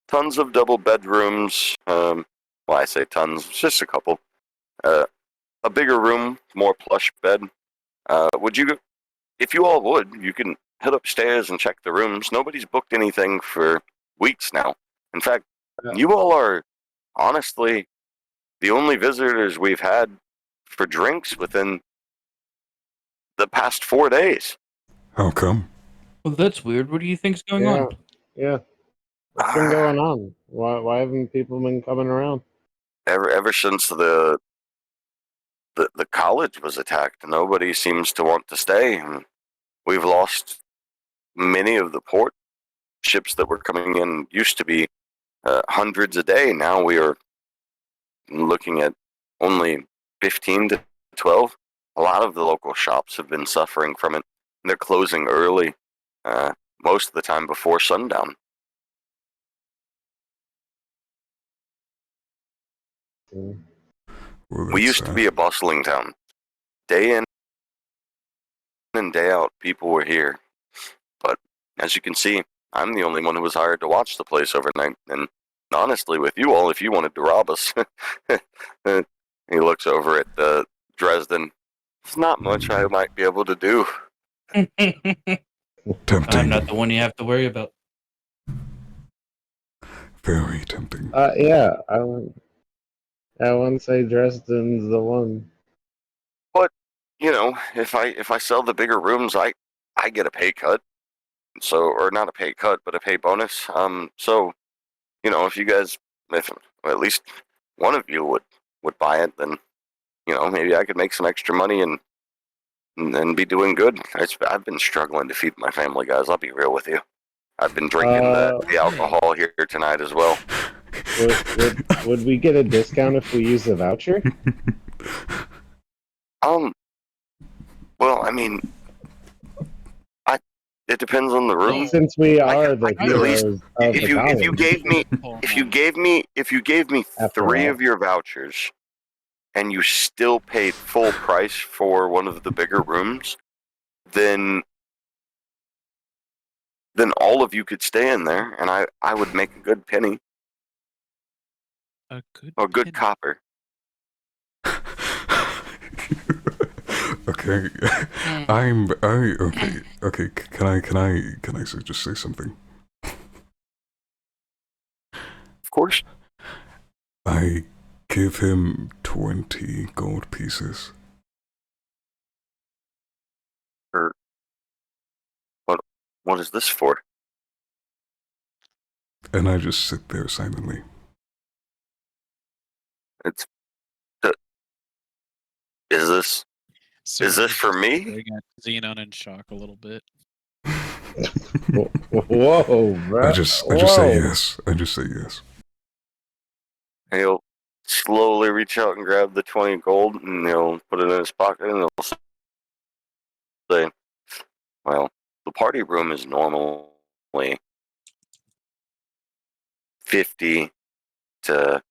Tons of double bedrooms. Well, I say tons, just a couple. A bigger room, more plush bed. If you all would, you can head upstairs and check the rooms. Nobody's booked anything for weeks now. In fact, you all are honestly the only visitors we've had for drinks within the past 4 days. How come? Well, that's weird. What do you think's going Yeah. on? Yeah. What's been going on? Why haven't people been coming around? Ever since the college was attacked, nobody seems to want to stay. And we've lost many of the port ships that were coming in. Used to be hundreds a day. Now we are looking at only 15 to 12. A lot of the local shops have been suffering from it. They're closing early, most of the time before sundown. Mm. Well, We that's used to be a bustling town. Day in and day out, people were here. But as you can see, I'm the only one who was hired to watch the place overnight. And honestly, with you all, if you wanted to rob us, he looks over at Dresden. There's not much I might be able to do. tempting. I'm not the one you have to worry about. Very tempting. Yeah. I wouldn't say Dresden's the one. But if I sell the bigger rooms, I get a pay cut. So, or not a pay cut, but a pay bonus. So, if you guys, if at least one of you would buy it, then maybe I could make some extra money and be doing good. I've been struggling to feed my family, guys. I'll be real with you. I've been drinking the alcohol here tonight as well. Would we get a discount if we use the voucher? Well, I mean, it depends on the room. Since we are the at least heroes of the if you college, gave me After 3 all. of your vouchers, and you still paid full price for one of the bigger rooms, then all of you could stay in there, and I would make a good penny, A good or good penny. copper. Okay. Okay. Can I just say something? Of course. I give him 20 gold pieces. What is this for? And I just sit there silently. It's is this Sir, this for me? staring at Xenon in shock a little bit. Whoa, bro. I just say yes. I just say yes. And he'll slowly reach out and grab the 20 gold, and he'll put it in his pocket, and he'll say, "Well, the party room is normally 50 to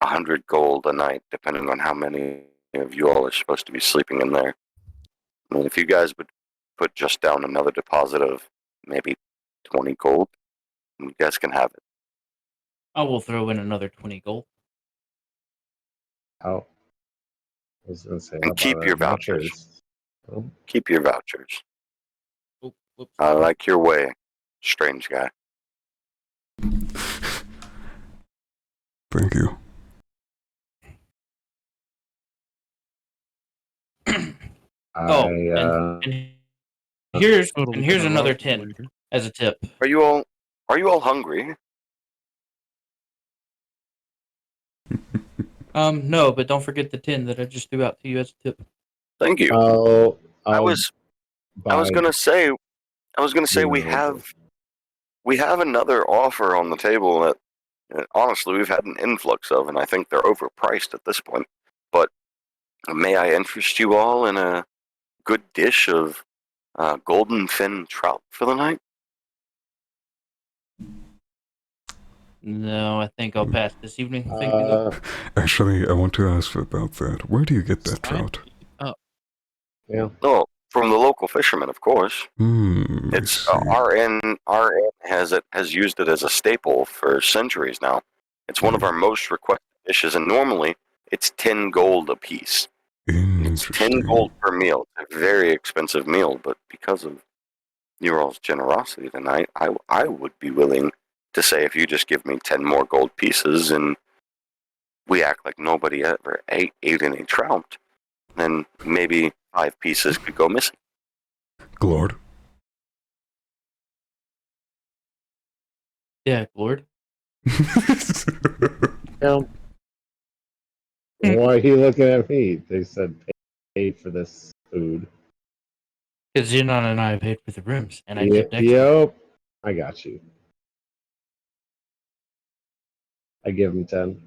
100 gold a night, depending on how many of you all are supposed to be sleeping in there. And if you guys would put just down another deposit of maybe 20 gold. You guys can have it. I will throw in another 20 gold. Oh. I was gonna say, And how keep about your our vouchers. vouchers? Oh, Keep your vouchers. Oop, whoops. I like your way, strange guy. Thank you. Oh, I, and here's Totally here's gonna another rob you 10 later. as a tip. Are you all hungry? No, but don't forget the 10 that I just threw out to you as a tip. Thank you. I I'll was buy gonna say Xenon. we have another offer on the table that honestly we've had an influx of, and I think they're overpriced at this point. But may I interest you all in a good dish of golden fin trout for the night? No, I think I'll pass this evening. Thank you, though. Actually, I want to ask about that. Where do you get that Sign trout? me up. Yeah. Oh, from the local fishermen, of course. I It's see. RN has used it as a staple for centuries now. It's one of our most requested dishes, and normally it's 10 gold a piece. It's 10 Interesting. gold per meal. It's a very expensive meal, but because of your all's generosity tonight, I would be willing to say if you just give me 10 more gold pieces and we act like nobody ever ate any trout, then maybe 5 pieces could go missing. Glord? Yeah, Lord. Yeah. Why are you looking at me? They said pay for this food. Because Xenon and I paid for the rooms, and I tipped extra. Yep. I got you. I give him 10.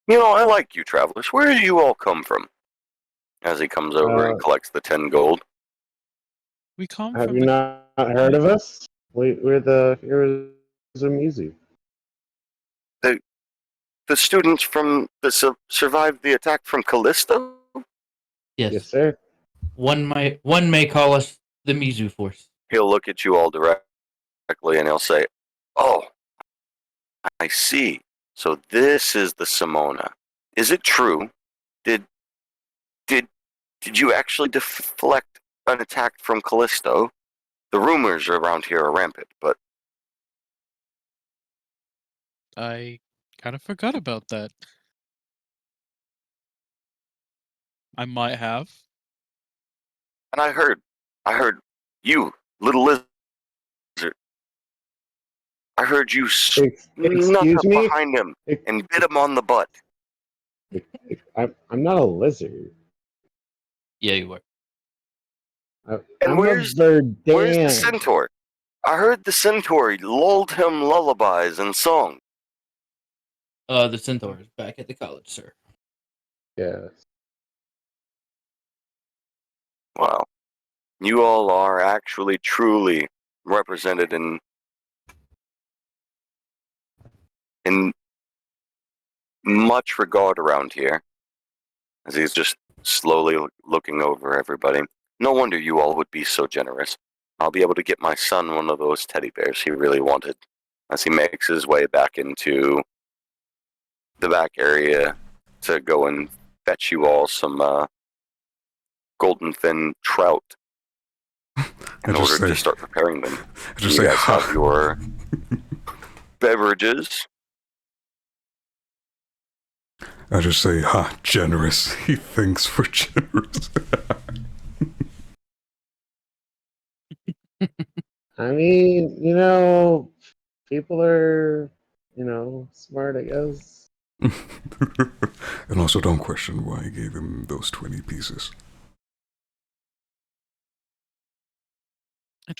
You know, I like you, travelers. Where do you all come from? As he comes over and collects the 10 gold. We come Have from you the not heard of us? We're the heroes of Mizu. The students from that survived the attack from Callisto? Yes. Yes, sir. One may call us the Mizu Force. He'll look at you all directly and he'll say, "Oh, I see. So this is the Simona. Is it true? Did did did you actually deflect an attack from Callisto? The rumors around here are rampant, but I kind of forgot about that. I might have. and I heard you, little lizard. I heard you snuck Excuse up me? behind him and bit him on the butt. I'm not a lizard. Yeah, you were. And I'm where's a the Verdan. centaur? I heard the centaur lulled him lullabies and song. The Centaur is back at the college, sir. Yes. Wow. You all are actually truly represented in much regard around here. As he's just slowly looking over everybody. No wonder you all would be so generous. I'll be able to get my son one of those teddy bears he really wanted. As he makes his way back into the back area to go and fetch you all some golden fin trout in order to start preparing them. You guys have your beverages. I just say, ha, generous. He thinks we're generous. I mean, people are, smart, I guess. And also don't question why I gave him those 20 pieces.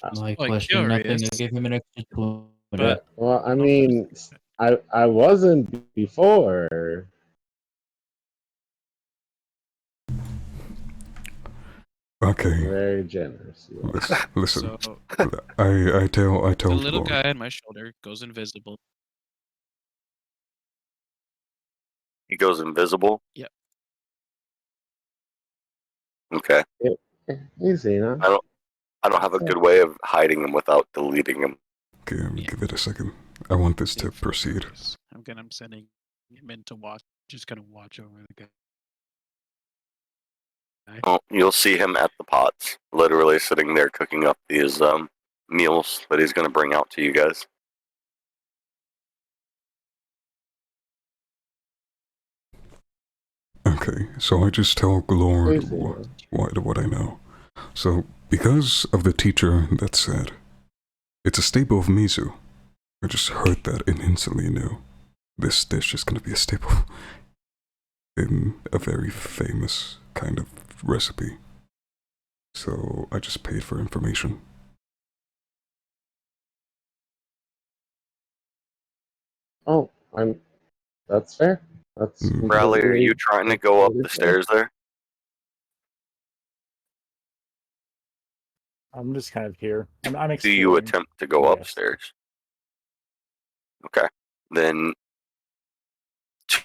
I'm My quite question, nothing. curious, I gave him an extra 20. but Well, I mean, I wasn't before. Okay, Very generous. You are. listen. so I tell the little Glord. guy on my shoulder goes invisible. He goes invisible. Yep. Okay. Easy, huh? I don't have a good way of hiding him without deleting him. Yeah. give it a second. I want this to Save for proceed. purpose. I'm sending him in to watch, just kind of watch over the guy. Oh, you'll see him at the pots, literally sitting there cooking up these meals that he's going to bring out to you guys. Okay, so I just tell Glord Crazy, man. what I know. So, because of the teacher that said, it's a staple of Mizu, I just heard that and instantly knew this dish is going to be a staple in a very famous kind of recipe. So, I just paid for information. Oh, that's fair. That's Rally, are you trying to go up the completely fair. stairs there? I'm just kind of here. I'm Do exploring. you attempt to go Yes. upstairs? Okay. Then to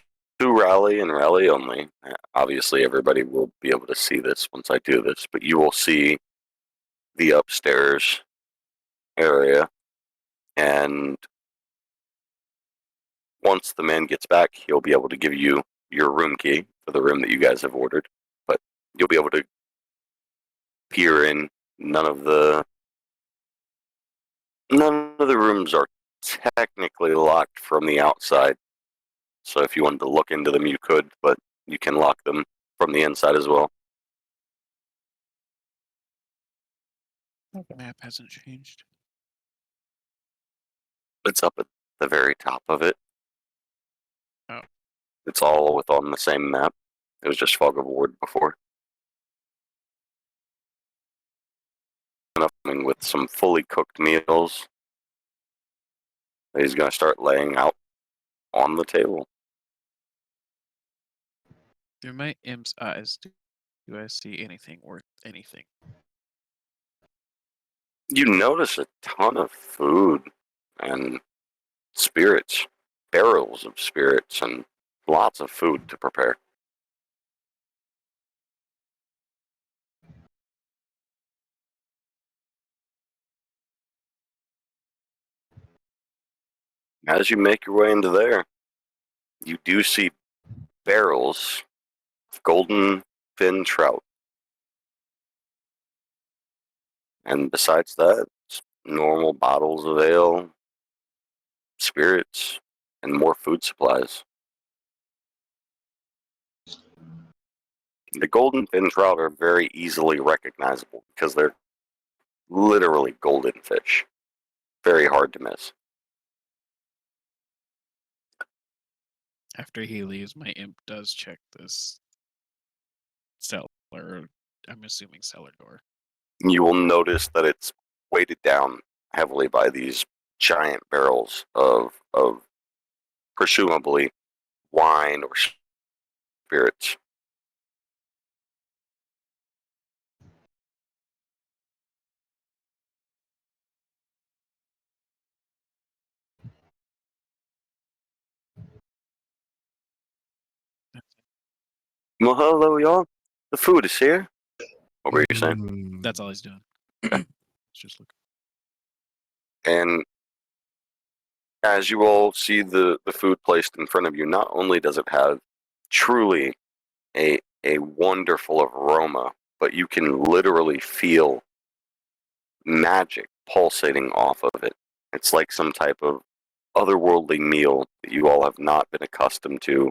Rally and Rally only. Obviously, everybody will be able to see this once I do this, but you will see the upstairs area. And once the man gets back, he'll be able to give you your room key for the room that you guys have ordered. But you'll be able to peer in. None of the rooms are technically locked from the outside. So if you wanted to look into them, you could, but you can lock them from the inside as well. The map hasn't changed. It's up at the very top of it. Oh. It's all within the same map. It was just Fog of War before. Coming with some fully cooked meals that he's going to start laying out on the table. Through my imp's eyes, do I see anything worth anything? You notice a ton of food and spirits, barrels of spirits, and lots of food to prepare. As you make your way into there, you do see barrels of golden fin trout. And besides that, it's normal bottles of ale, spirits, and more food supplies. The golden fin trout are very easily recognizable because they're literally golden fish. Very hard to miss. After he leaves, my imp does check this cellar. I'm assuming cellar door. You will notice that it's weighted down heavily by these giant barrels of presumably wine or spirits. Well, hello, y'all. The food is here. What were you saying? That's all he's doing. It's just looking. And as you all see the food placed in front of you, not only does it have truly a wonderful aroma, but you can literally feel magic pulsating off of it. It's like some type of otherworldly meal that you all have not been accustomed to.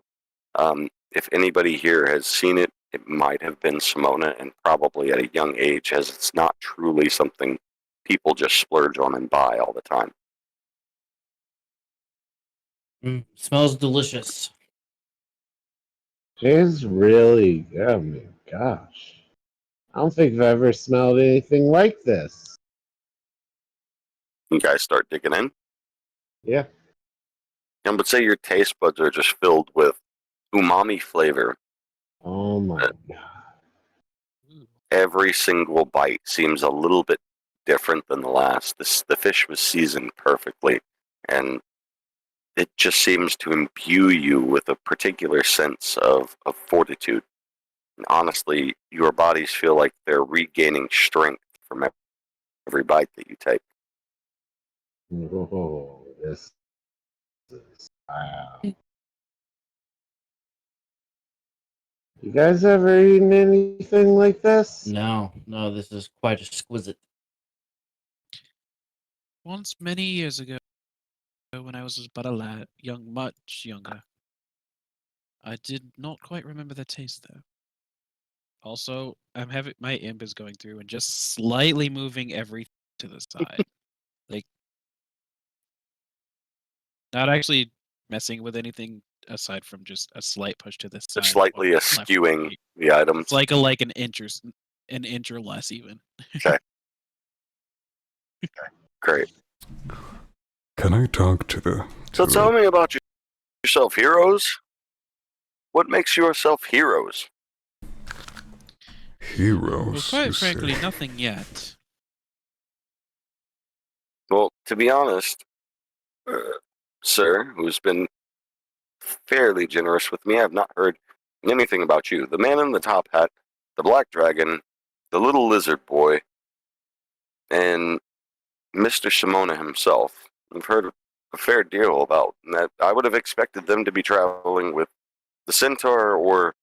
If anybody here has seen it, it might have been Simona, and probably at a young age, as it's not truly something people just splurge on and buy all the time. Smells delicious. It's really, oh my gosh. I don't think I've ever smelled anything like this. You guys start digging in. Yeah. I would say your taste buds are just filled with umami flavor. Oh my god. Every single bite seems a little bit different than the last. The fish was seasoned perfectly, and it just seems to imbue you with a particular sense of fortitude. And honestly, your bodies feel like they're regaining strength from every bite that you take. Oh, this is wow. You guys ever eaten anything like this? No, this is quite exquisite. Once many years ago, when I was but a lad, much younger, I did not quite remember the taste though. Also, I'm having my imp is going through and just slightly moving everything to the side, like not actually messing with anything aside from just a slight push to the side. It's slightly left or eschewing right. the items. It's like an inch or less even. Okay. Great. Can I talk to the... So tell me about yourself, heroes. What makes yourself heroes? heroes, Well, quite you frankly, say? nothing yet. Well, to be honest, sir, who's been fairly generous with me, I've not heard anything about you. The man in the top hat, the black dragon, the little lizard boy, and Mr. Shimona himself. I've heard a fair deal about that. I would have expected them to be traveling with the centaur or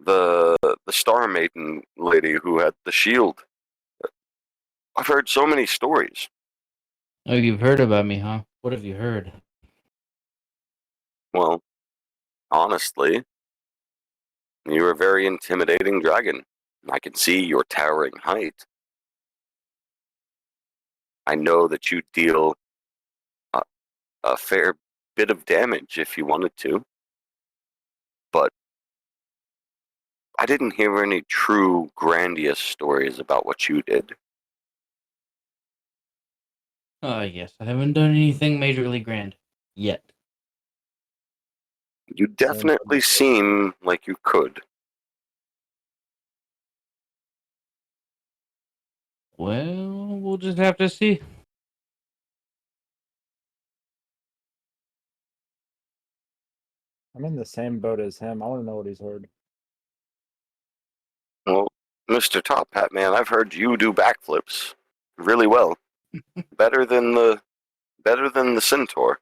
the Star Maiden lady who had the shield. I've heard so many stories. Oh, you've heard about me, huh? What have you heard? Well, honestly, you're a very intimidating dragon. I can see your towering height. I know that you deal a fair bit of damage if you wanted to, but I didn't hear any true grandiose stories about what you did. Yes, I haven't done anything majorly grand yet. You definitely seem like you could. Well, we'll just have to see. I'm in the same boat as him. I want to know what he's heard. Well, Mr. Top Hat Man, I've heard you do backflips really well. better than the centaur.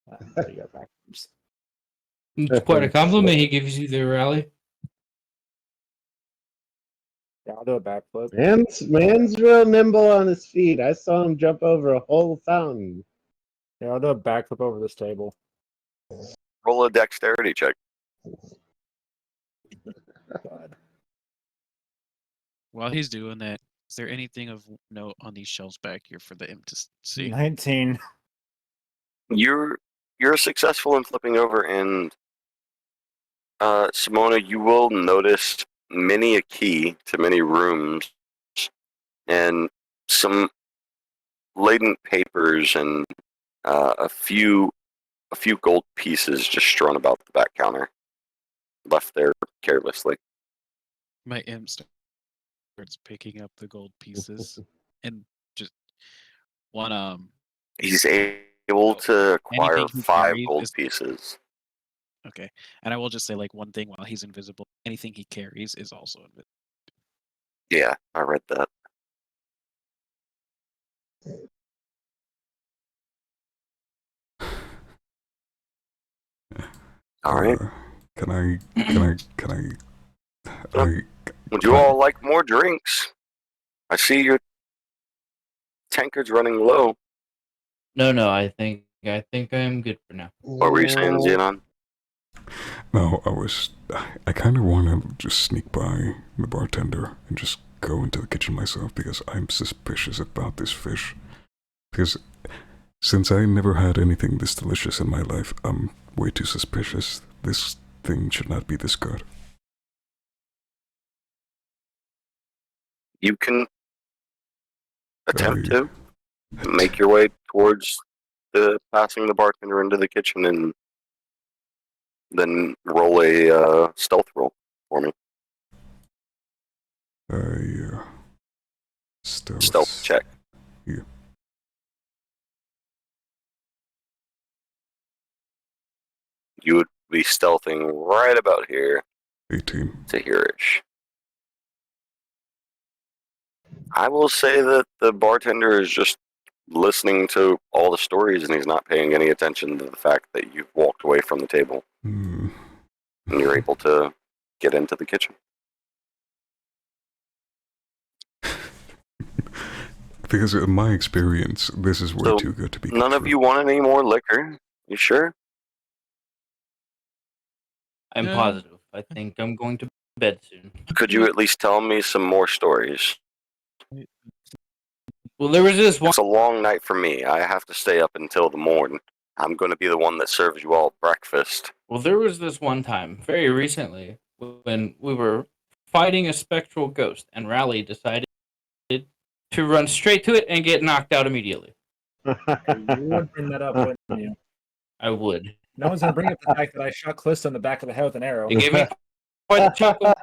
You got backwards. It's quite a compliment he gives you there, Rally. Yeah, I'll do a backflip. Man's real nimble on his feet. I saw him jump over a whole fountain. Yeah, I'll do a backflip over this table. Roll a dexterity check. God. While he's doing that, is there anything of note on these shelves back here for the imp to see? 19. You're successful in flipping over, and Simona, you will notice many a key to many rooms and some latent papers and a few gold pieces just strewn about the back counter, left there carelessly. My imp starts picking up the gold pieces and just one He's able to acquire anything he 5 carries gold is pieces. okay. And I will just say like one thing while he's invisible. Anything he carries is also invisible. Yeah, I read that. All right. Can I... Would you all like more drinks? I see your tankard's running low. No, I think I'm good for now. What were you saying, Xenon? No, I kind of want to just sneak by the bartender and just go into the kitchen myself because I'm suspicious about this fish. Because since I never had anything this delicious in my life, I'm way too suspicious. This thing should not be this good. You can attempt to make your way towards passing the bartender into the kitchen and then roll a stealth roll for me. Yeah. Stealth check. Yeah. You would be stealthing right about here 18. to here-ish. I will say that the bartender is just listening to all the stories and he's not paying any attention to the fact that you've walked away from the table Hmm. and you're able to get into the kitchen. Because in my experience, this is way So, too good to be none of true. you want any more liquor? You sure? I'm Yeah. positive. I think I'm going to bed soon. Could you at least tell me some more stories? Well, there was this one. It's a long night for me. I have to stay up until the morning. I'm going to be the one that serves you all breakfast. Well, there was this one time, very recently, when we were fighting a spectral ghost, and Rally decided to run straight to it and get knocked out immediately. You would bring that up, wouldn't you? I would. No one's gonna bring up the fact that I shot Callisto in the back of the head with an arrow. It gave me quite a chuckle.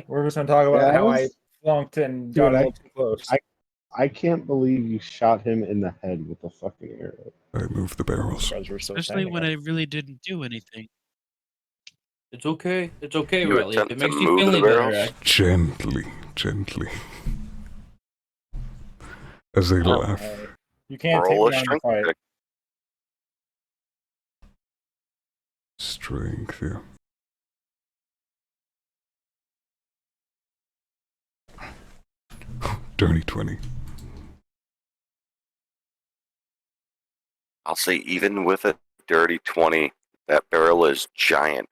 We're just gonna talk about how I Yes. flunked and Dude, got a little too close. I can't believe you shot him in the head with a fucking arrow. I moved the barrels. Because we're so Especially standing when up. I really didn't do anything. It's okay. It's okay, You Rally. If attempt it to makes you move feel the any better. barrels? Gently, gently. As they laugh. Hey, you can't take Roll me a on the strength fight. check. Strength, yeah. Dirty 20. I'll say even with a dirty 20, that barrel is giant.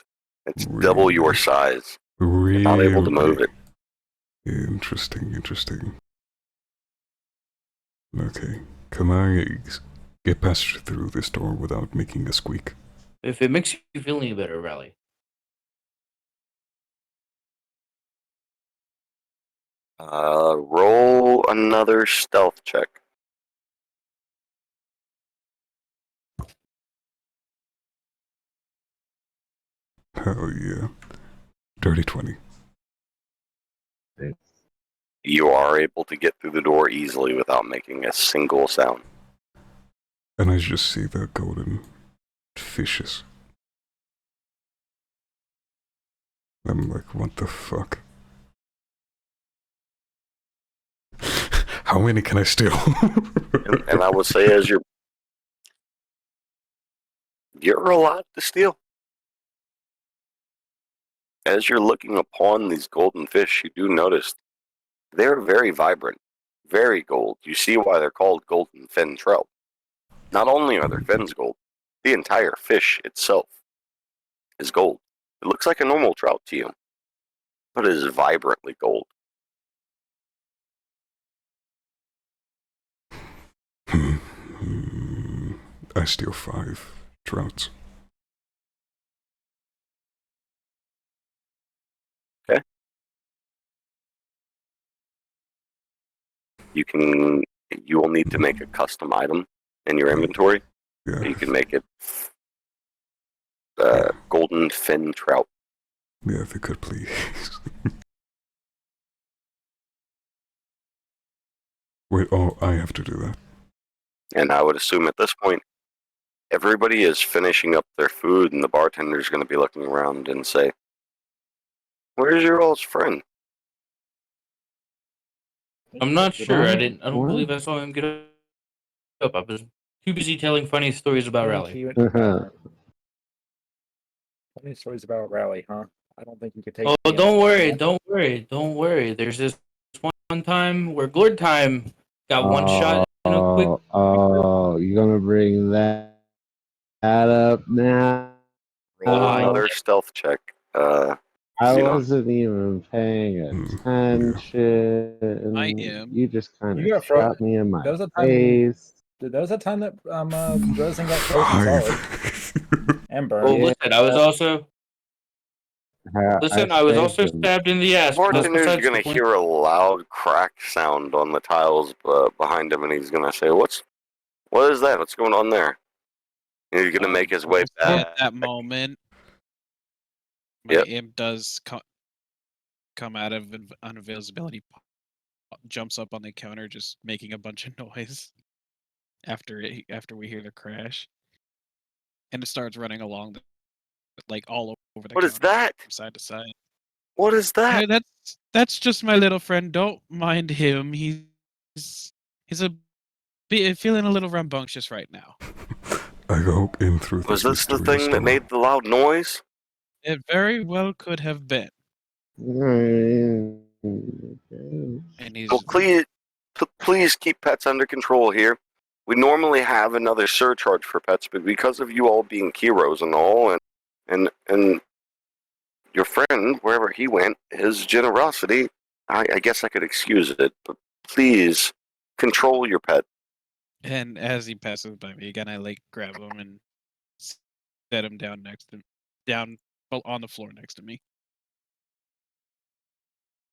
It's double your Really? size. Really? You're not able to move it. Interesting, interesting. Okay. Can I get past through this door without making a squeak? If it makes you feel any better, Rally. Roll another stealth check. Hell yeah. Dirty 20. You are able to get through the door easily without making a single sound. And I just see the golden fishes. I'm like, what the fuck? How many can I steal? And I would say as you're allowed to steal. As you're looking upon these golden fish, you do notice they're very vibrant, very gold. You see why they're called golden fin trout. Not only are their fins gold, the entire fish itself is gold. It looks like a normal trout to you, but it is vibrantly gold. I steal 5 trouts. Okay. You will need to make a custom item in your inventory. Yeah. You can make it golden fin trout. Yeah, if you could please. Wait, oh, I have to do that. And I would assume at this point, everybody is finishing up their food, and the bartender's going to be looking around and say, "Where's your all's friend?" I'm not sure. I don't What? believe I saw him get up. I was too busy telling funny stories about Rally. Funny stories about Rally, huh? I don't think you could take. Oh, me don't on worry, that. don't worry. There's this one time where Glord Time got one shot in a quick. Oh, you're gonna bring that up now? Roll Ah, another yeah. stealth check. I Xenon. wasn't even paying attention. I am. You just kind You of got shot me in my There was a time. face. There was a time that Dresden got close and solid 5. and Oh, burned. listen, I was also saved him. stabbed in the ass. But that's Bartender's besides going the to point. hear a loud crack sound on the tiles behind him, and he's going to say, "What is that? What's going on there?" And he's going to make his way back. At that moment, my Yep. imp does come out of uninvisibility, jumps up on the counter, just making a bunch of noise after we hear the crash, and it starts running along like all over the What is counter, that? from side to side. What is that? Hey, that's just my little friend. Don't mind him. He's feeling a little rambunctious right now. I go in through Was this this the mysterious thing that door. made the loud noise? It very well could have been. Mm, And he's Well, please keep pets under control here. We normally have another surcharge for pets, but because of you all being heroes and all, and your friend, wherever he went, his generosity, I guess I could excuse it, but please control your pet. and as he passes by me again, I like grab him and set him down on the floor next to me.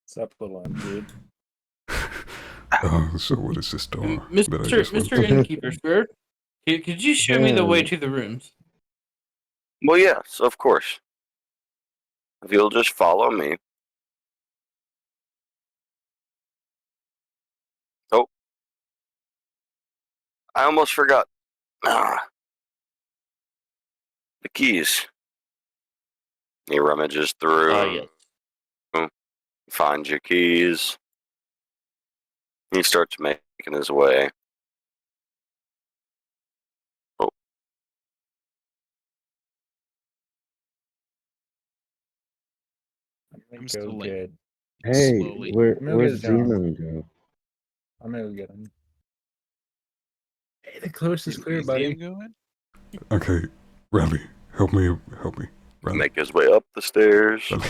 What's up, little dude? So what is this door Mr. that I just went Mr. through? Innkeeper, sir, could you show me the way to the rooms? Well, yes, of course. If you'll just follow me. Oh, I almost forgot. The keys. He rummages through. Yes. Finds your keys. He starts making his way. Oh, I'm gonna I'm go still, like, get. Hey, Slowly. I'm gonna where's get a job. Xenon go? I'm gonna go get him. Hey, the coast is You clear, see buddy. him going? Okay, Rally, help me. Rally. make his way up the stairs. Rally.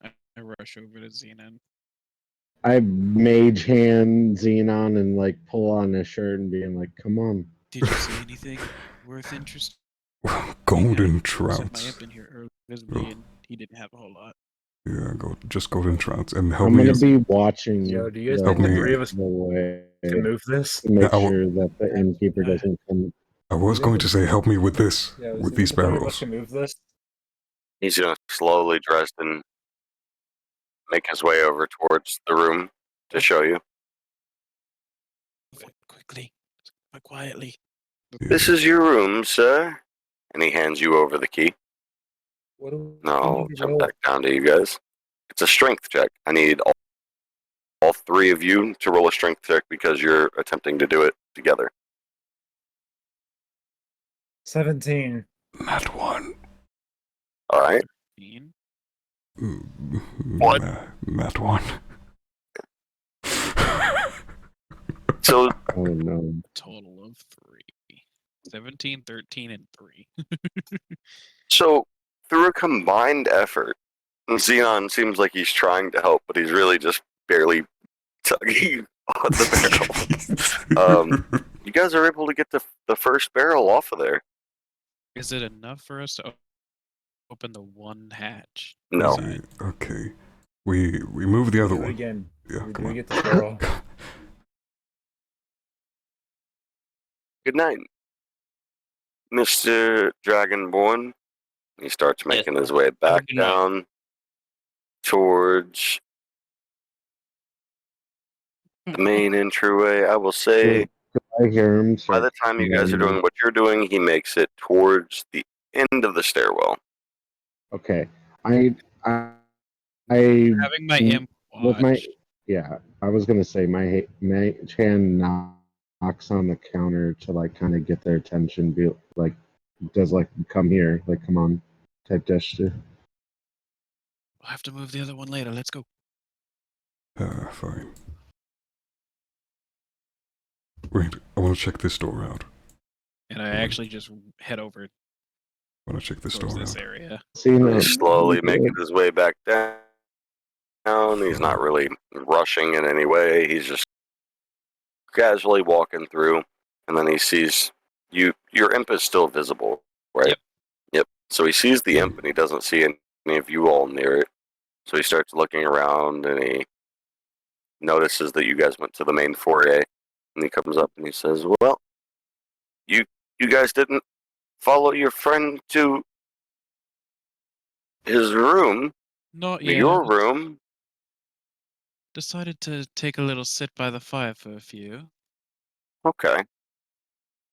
I rush over to Xenon. I mage hand Xenon and like pull on his shirt and being like, "Come on." Did you see anything worth interest? Golden Sent my trouts. imp in here earlier visibly, and he didn't have a whole lot. Yeah, just golden trouts and help I'm me. gonna be watching Yo, do you guys the, Help think the me. three of us the way can move this? to make Yeah, sure that the innkeeper doesn't come. I was You going think to say help me with this, Yeah, with so these the three of us barrels. can move this. He's gonna slowly dress and make his way over towards the room to show you. Move it quickly, but quietly. This is your room, sir. And he hands you over the key. What do Now we I'll need to jump roll? back down to you guys. It's a strength check. I need all three of you to roll a strength check because you're attempting to do it together. 17. Not one. All right. What? Not one. So Oh no! Total of 3. 17, 13, and 3. So through a combined effort, Xenon seems like he's trying to help, but he's really just barely tugging on the barrel. You guys are able to get the first barrel off of there. Is it enough for us to open the one hatch? No. inside? Okay. We move the other Do it one. again. Yeah, Do come we on. get the barrel? Good night, Mr. Dragonborn. He starts Yes, making his way back good night. down towards the main entryway. I will say, I hear him. by the time you guys are doing what you're doing, he makes it towards the end of the stairwell. Okay, I Having my imp with my watch. I was gonna say my hand knocks on the counter to like kind of get their attention. Be like, does like come here, like come on, type gesture. We'll have to move the other one later. Let's go. Fine. Wait, I want to check this door out. And I actually just head over I want to check this towards door this out. area. See, no, He's slowly making his way back down. He's not really rushing in any way. He's just casually walking through, and then he sees you. Your imp is still visible, right? Yep. Yep. So he sees the imp, and he doesn't see any of you all near it. So he starts looking around, and he notices that you guys went to the main foyer. And he comes up and he says, "Well, you guys didn't follow your friend to his room, Not yet. your room." Decided to take a little sit by the fire for a few. Okay.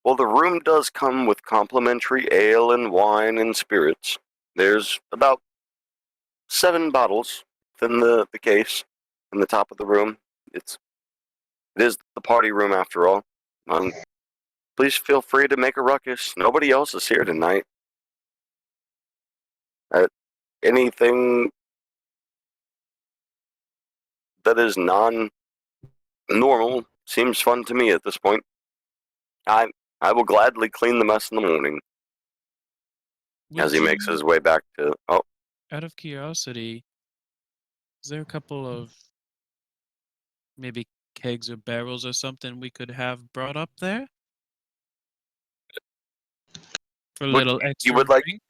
Well, the room does come with complimentary ale and wine and spirits. There's about 7 bottles within the case in the top of the room. It is the party room after all. Please feel free to make a ruckus. Nobody else is here tonight. Anything that is non-normal seems fun to me at this point. I will gladly clean the mess in the morning. As he makes his way back to... Oh, Out of curiosity, is there a couple of maybe kegs or barrels or something we could have brought up there? For a little extra you would like... drink?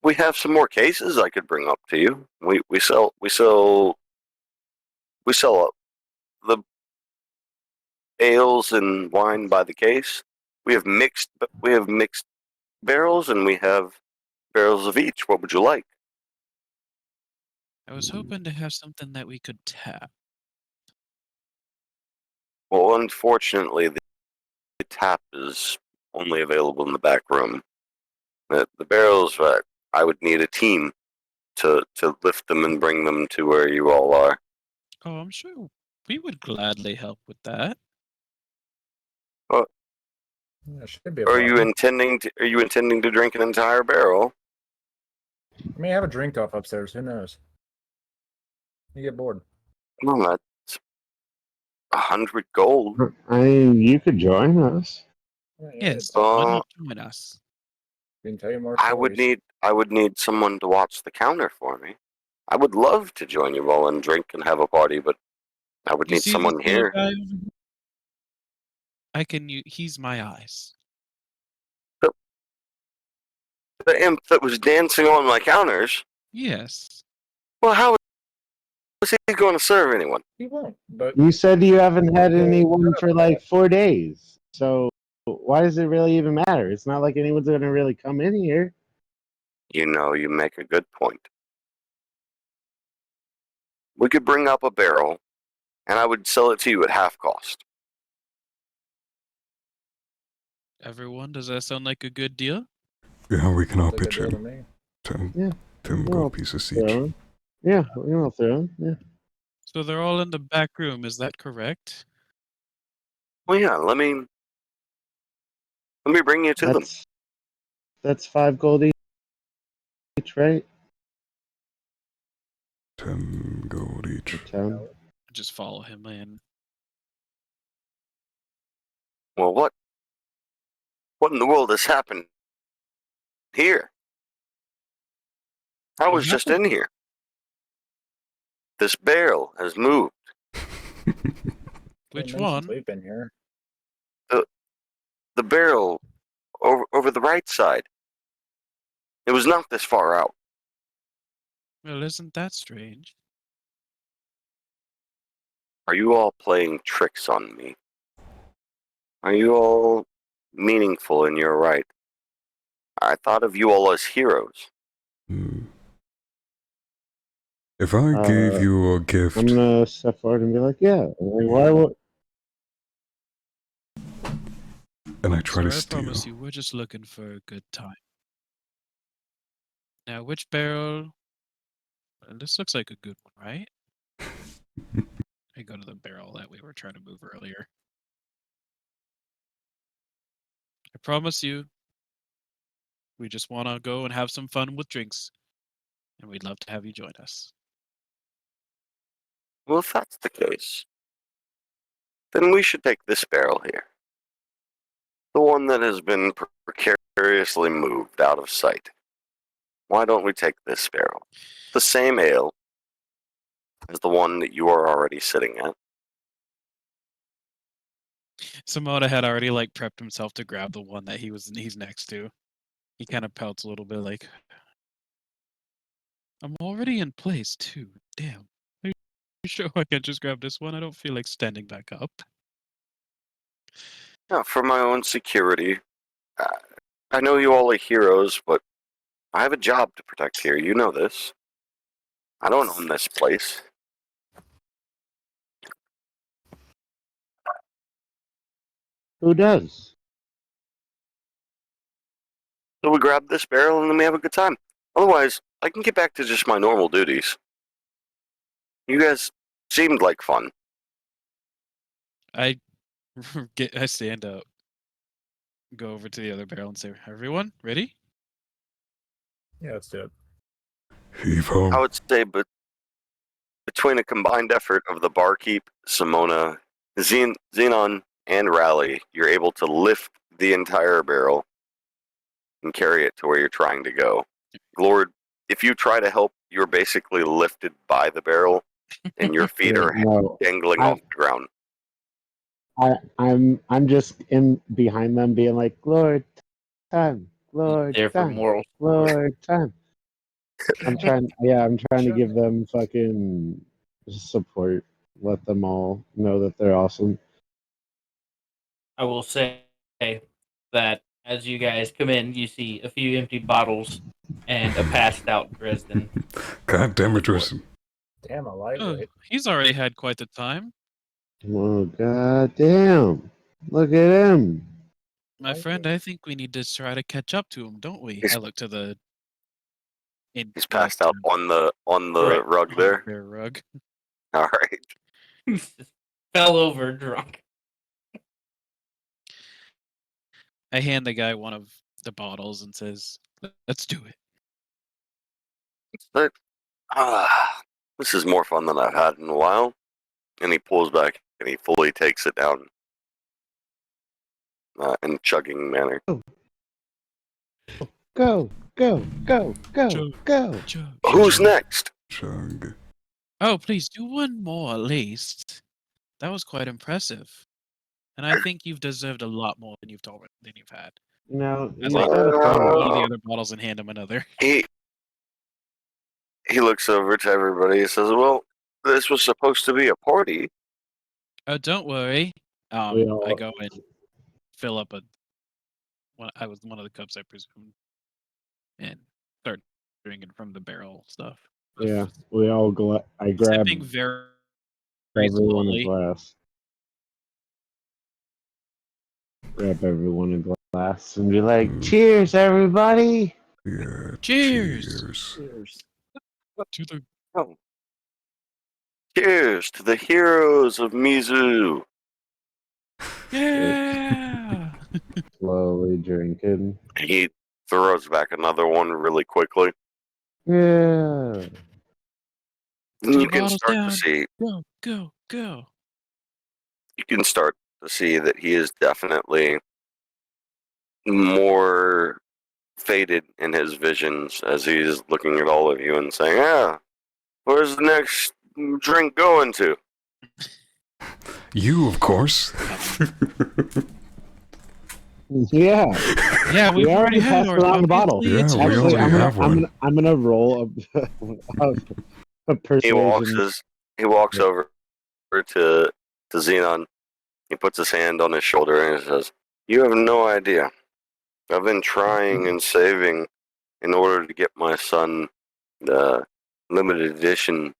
We have some more cases I could bring up to you. We sell the ales and wine by the case. We have mixed barrels, and we have barrels of each. What would you like? I was hoping to have something that we could tap. Well, unfortunately, the tap is only available in the back room. The barrels, I would need a team to lift them and bring them to where you all are. Oh, I'm sure we would gladly help with that. That should be a Are problem. you intending to drink an entire barrel? I may have a drink off upstairs. Who knows? You get bored. Well, that's 100 gold. I mean, you could join us. Yes, Uh, why not join us? Can tell you more I would stories. need someone to watch the counter for me. I would love to join you all and drink and have a party, but I would You need see this someone little here. guy over here? He's my eyes. The imp that was dancing on my counters. Yes. Well, how is he going to serve anyone? He won't. But You said you haven't had Well, anyone for like 4 days. So why does it really even matter? It's not like anyone's going to really come in here. You know, you make a good point. We could bring up a barrel, and I would sell it to you at half cost. Everyone, does that sound like a good deal? Yeah, we can all it's a good pitch deal to in. me. 10 Well, gold pieces each. Throw 'em. Yeah, we'll throw 'em, yeah. So they're all in the back room, is that correct? Well, yeah, let me bring you to them. That's 5 gold each, right? 10 gold each. 10. Just follow him in. Well, what in the world has happened here? I What was just happened? in here. This barrel has moved. Which Ain't been since one? We've been here. The barrel over the right side. It was not this far out. Well, isn't that strange? Are you all playing tricks on me? Are you all meaningful in your right? I thought of you all as heroes. Hmm. If I gave you a gift, I'm going to step forward and be like, yeah. Why would... and I try Sir, to I steal, promise you, we're just looking for a good time. Now, which barrel? Well, this looks like a good one, right? I go to the barrel that we were trying to move earlier. I promise you, we just want to go and have some fun with drinks, and we'd love to have you join us. Well, if that's the case, then we should take this barrel here. The one that has been precariously moved out of sight. Why don't we take this barrel? The same ale as the one that you are already sitting at. Samoda had already like prepped himself to grab the one that he's next to. He kind of pouts a little bit like, I'm already in place too. Damn. Are you sure I can't just grab this one? I don't feel like standing back up. Now, for my own security, I know you all are heroes, but I have a job to protect here. You know this. I don't own this place. Who does? So we grab this barrel and then we have a good time. Otherwise, I can get back to just my normal duties. You guys seemed like fun. I I stand up, go over to the other barrel, and say, "Everyone, ready?" Yeah, let's do it. Heave ho. I would say, but between a combined effort of the barkeep, Simona, Xenon, and Rally, you're able to lift the entire barrel and carry it to where you're trying to go. Lord, if you try to help, you're basically lifted by the barrel, and your feet are No, dangling I- off the ground. I'm just in behind them, being like, Lord, time, Lord, There for time, moral support. Lord, time. I'm trying to give them fucking support. Let them all know that they're awesome. I will say that as you guys come in, you see a few empty bottles and a passed out Dresden. God damn it, Tristan. Damn, a Oh, lightweight. he's already had quite the time. Oh, god damn. Look at him. My friend, I think we need to try to catch up to him, don't we? I look to the He's passed out on the Right. rug there. bear rug. All right. Fell over drunk. I hand the guy one of the bottles and says, "Let's do it." But this is more fun than I've had in a while. And he pulls back and he fully takes it down in chugging manner. Go, go, go, go, Chug. go. Chug. Who's next? Chug. Oh, please do one more at least. That was quite impressive, and I think you've deserved a lot more than you've had. No, As you I said a grab fun. one of the other bottles and hand him another. He looks over to everybody and says, "Well, this was supposed to be a party." Oh, don't worry. We I all- go and fill up one of the cups, I presume, and start drinking from the barrel stuff. Yeah, we all I grab Sipping very everyone a slowly. glass. Grab everyone a glass and be like, cheers, everybody. Yeah. Cheers! Cheers. To the Oh. Cheers to the heroes of Mizu. yeah! Slowly drinking. He throws back another one really quickly. Yeah. And 2 you can bottles start down. to see Go, go, go. that he is definitely more faded in his visions as he's looking at all of you and saying, "Yeah, where's the next drink going to?" You, of course. Yeah. Yeah, we've We already had passed ours. around the bottle. Obviously, Yeah, it's we yours Actually, already now. have one. I'm gonna roll a persuasion. He walks over to Xenon. He puts his hand on his shoulder and he says, "You have no idea. I've been trying and saving in order to get my son the limited edition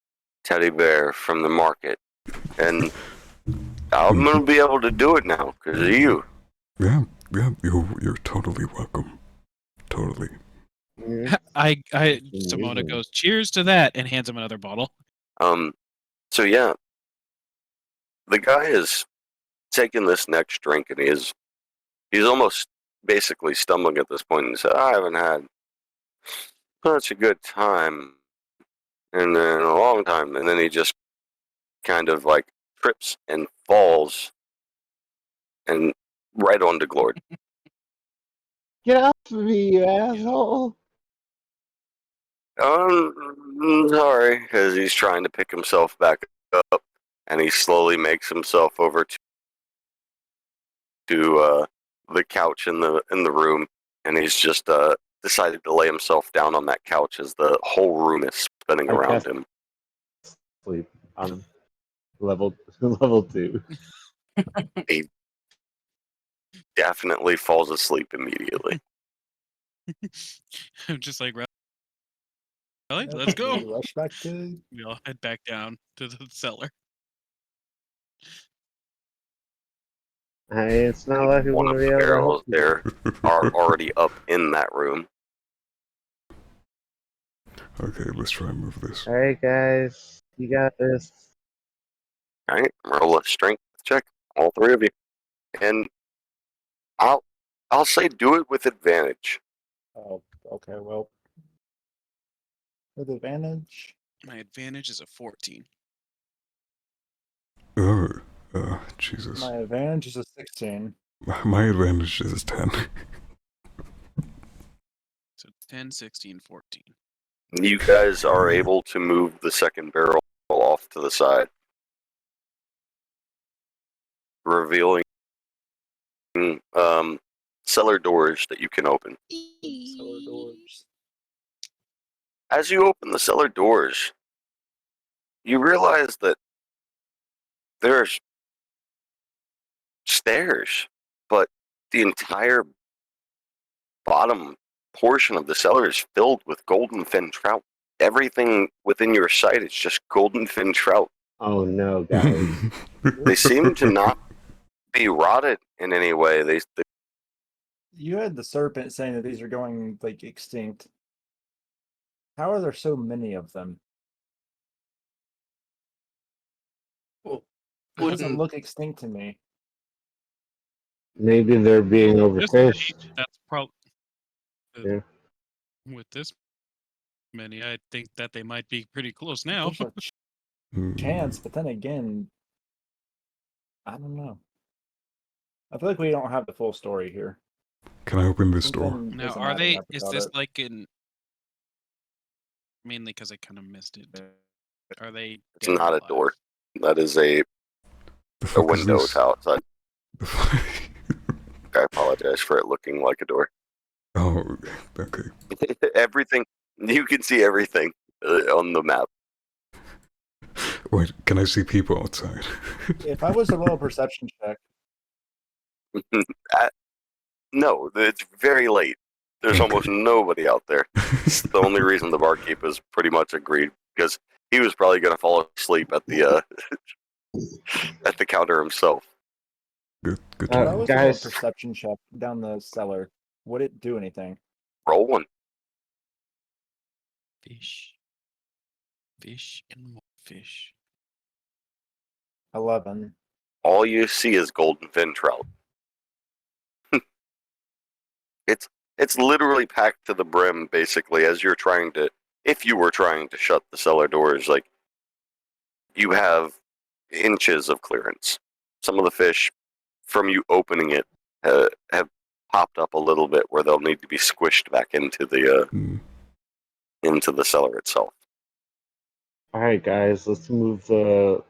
teddy bear from the market. And I'm going to be able to do it now because of you." Yeah, you're totally welcome. Totally. Simona goes, "Cheers to that," and hands him another bottle. So yeah, the guy is taking this next drink and he's almost basically stumbling at this point and said, "I haven't had such a good time in a long time." And then he just kind of like trips and falls and right onto Glord. Get off of me, you asshole. Sorry, because he's trying to pick himself back up, and he slowly makes himself over to the couch in the room, and he's just decided to lay himself down on that couch as the whole room is spinning I around cast him. sleep on level 2. He definitely falls asleep immediately. I'm just like, "Really? Let's go." We rush back to. We all head back down to the cellar. Hey, it's not like we're One gonna of be the able to barrels help you. there are already up in that room. Okay, let's try and move this. All right, guys, you got this. All right, roll a strength check, all three of you, and I'll say do it with advantage. Oh, okay. Well, with advantage. My advantage is a 14. Oh, Jesus. My advantage is a 16. My advantage is 10. So 10, 16, 14. You guys are able to move the second barrel off to the side, revealing cellar doors that you can open. Cellar doors. As you open the cellar doors, you realize that there's stairs, but the entire bottom portion of the cellar is filled with golden fin trout. Everything within your sight is just golden fin trout. Oh no, guys. They seem to not be rotted in any way. They You had the serpent saying that these are going like extinct. How are there so many of them? Well, It doesn't wouldn't look extinct to me. Maybe they're being This many, overfished. that's probably Yeah. with this many. I think that they might be pretty close now. There's a chance, but then again, I don't know. I feel like we don't have the full story here. Can I open this door? Something Now, isn't are adding they? up Is about this it. like in? Mainly because I kind of missed it. Are they? It's dead or not a alive? door. That is a The fuck is window this? to outside. The fuck? I apologize for it looking like a door. Oh, okay. Everything, you can see everything on the map. Wait, can I see people outside? If I was to roll a perception check, No, it's very late. There's Okay. almost nobody out there. The only reason the barkeep has pretty much agreed because he was probably going to fall asleep at the at the counter himself. Good if I try. was to roll a Guys, perception check down the cellar, would it do anything? Roll one. Fish. Fish and more fish. 11. All you see is golden fin trout. It's literally packed to the brim, basically, as you're trying to. If you were trying to shut the cellar doors, like you have inches of clearance. Some of the fish, from you opening it, have popped up a little bit where they'll need to be squished back into the cellar itself. all right, guys, let's move the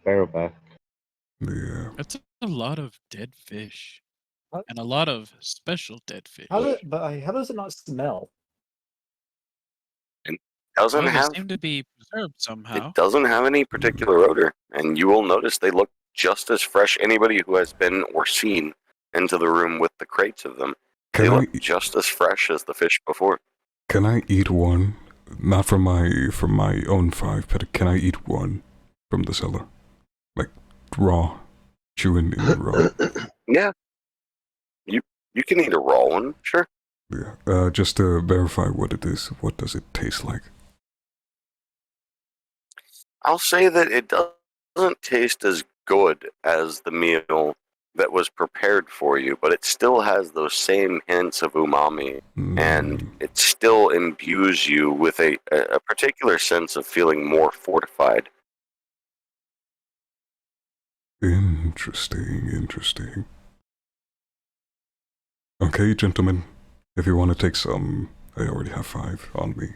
barrel back. Yeah. That's a lot of dead fish, What? and a lot of special dead fish. How does it not smell? Doesn't Well, they have seem to be preserved somehow. It doesn't have any particular odor, and you will notice they look just as fresh. Anybody who has been or seen into the room with the crates of them, they Can I look just as fresh as the fish before. can I eat one? Not from my own 5, but can I eat one from the cellar? Like raw. Chewing it raw. Yeah, you can eat a raw one, sure. Yeah. Just to verify what it is. What does it taste like? I'll say that it doesn't taste as good as the meal that was prepared for you, but it still has those same hints of umami, and it still imbues you with a particular sense of feeling more fortified. Interesting. Okay, gentlemen. If you want to take some, I already have 5 on me.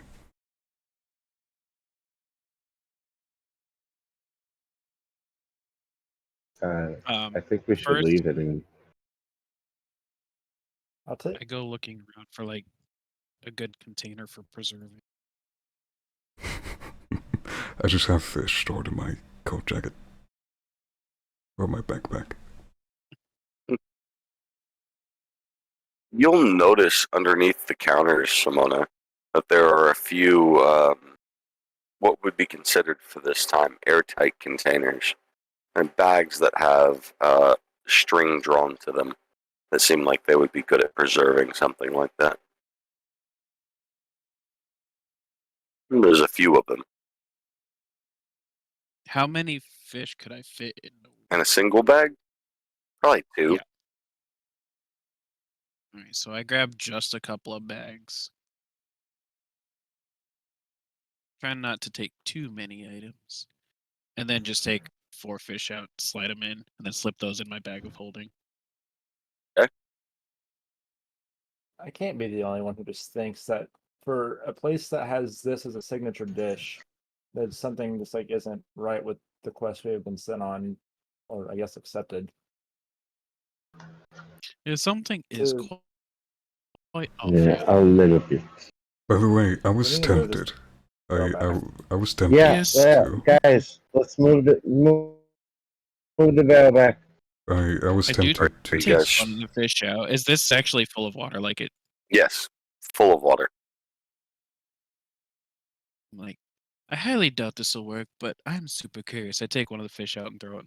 I think we should First, leave it in. I'll take. I go looking around for like a good container for preserving. I just have fish stored in my coat jacket. Or my backpack. You'll notice underneath the counters, Simona, that there are a few what would be considered for this time airtight containers and bags that have string drawn to them that seem like they would be good at preserving something like that. There's a few of them. How many fish could I fit in? In a single bag? Probably 2. Yeah. All right, so I grabbed just a couple of bags. Trying not to take too many items. And then just take 4 fish out, slide them in, and then slip those in my bag of holding. I can't be the only one who just thinks that for a place that has this as a signature dish, that something just like isn't right with the quest we have been sent on, or I guess accepted. Yeah, something is Uh, quite off. Yeah, a little bit. By the way, I was We need to move this tempted. girl I, back. I was tempted Yes. to. Guys, let's move the barrel back. I was I do tempted you to. take guys- one of the fish out. Is this actually full of water? Like it? Yes, full of water. Like, I highly doubt this will work, but I'm super curious. I take one of the fish out and throw it.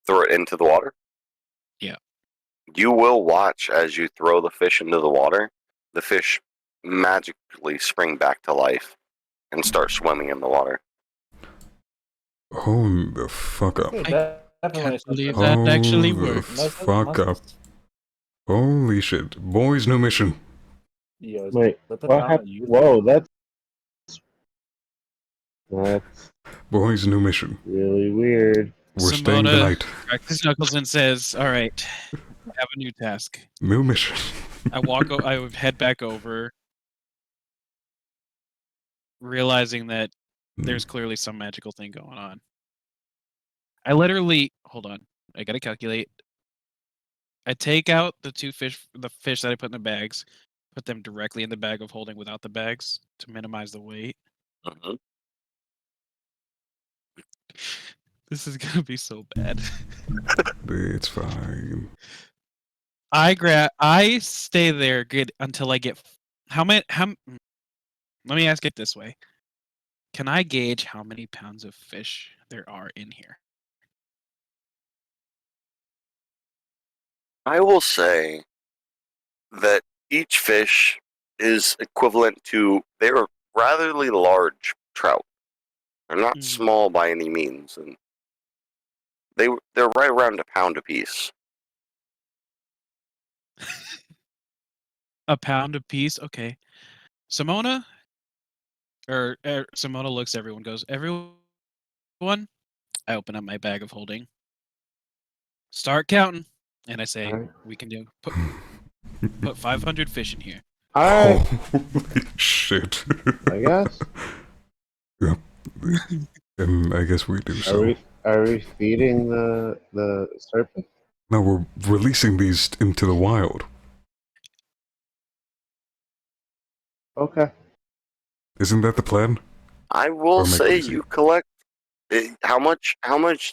Throw it into the water. Yeah. You will watch as you throw the fish into the water, the fish magically spring back to life and start swimming in the water. Hold the fuck up. Okay, definitely Can't believe something. that actually Hold the works. fuck up. Holy shit. Boys, new mission. Yeah, Wait, put them what down happened? and use Whoa, them. that's Boys, new mission. really weird. We're staying the Simona night. cracks his knuckles and says, "All right, I have a new task." New mission. I would head back over, realizing that there's clearly some magical thing going on. I literally hold on. I gotta calculate. I take out the the fish that I put in the bags, put them directly in the bag of holding without the bags to minimize the weight. Mhm. This is gonna be so bad. It's fine. I stay there good until I get let me ask it this way. Can I gauge how many pounds of fish there are in here? I will say that each fish is equivalent to, they're rather large trout. They're not Mhm. small by any means, and they're right around a pound apiece. A pound apiece? Okay. Simona Simona looks at everyone, goes, "Everyone?" I open up my bag of holding. Start counting. And I say, Alright. we can do put 500 fish in here. Alright, Holy shit. I guess. Yep. And I guess we do so. Are we feeding the serpent? Now we're releasing these into the wild. Okay. Isn't that the plan? I will Or am I say crazy? you collect. How much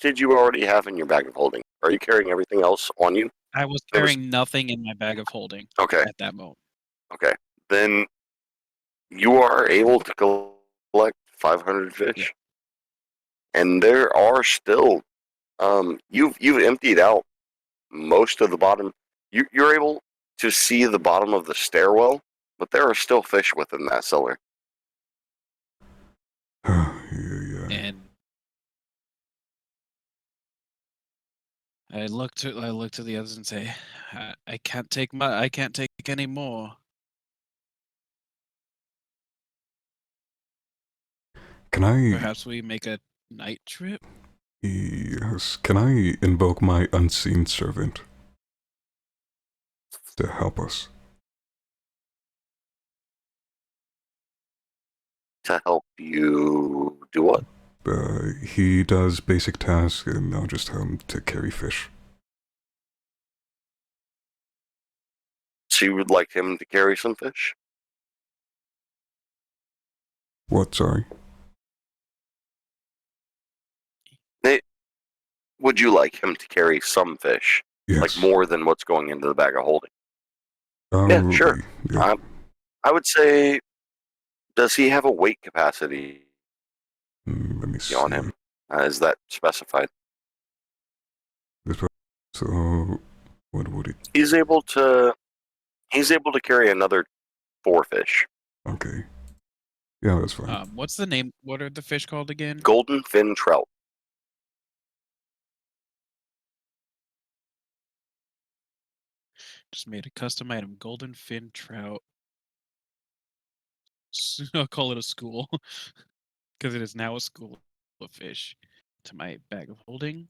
did you already have in your bag of holding? Are you carrying everything else on you? I was There was- carrying nothing in my bag of holding Okay, at that moment. okay. Then you are able to collect 500 fish, Yeah. and there are still. You've emptied out most of the bottom. You're able to see the bottom of the stairwell, but there are still fish within that cellar. Yeah. And I look to the others and say, I can't take any more. Can I... Perhaps we make a night trip? Yes. Can I invoke my unseen servant to help us? To help you do what? He does basic tasks, and I'll just tell him to carry fish. So you would like him to carry some fish? What, sorry? Would you like him to carry some fish? Yes. Like more than what's going into the bag of holding? Yeah, sure. Yeah. I would say, does he have a weight capacity Let me see. on him? Is that specified? So, what would it... He's able to carry another 4 fish. Okay. Yeah, that's fine. What's the name? What are the fish called again? Golden fin trout. Just made a custom item, golden fin trout. I'll call it a school because it is now a school of fish. To my bag of holding,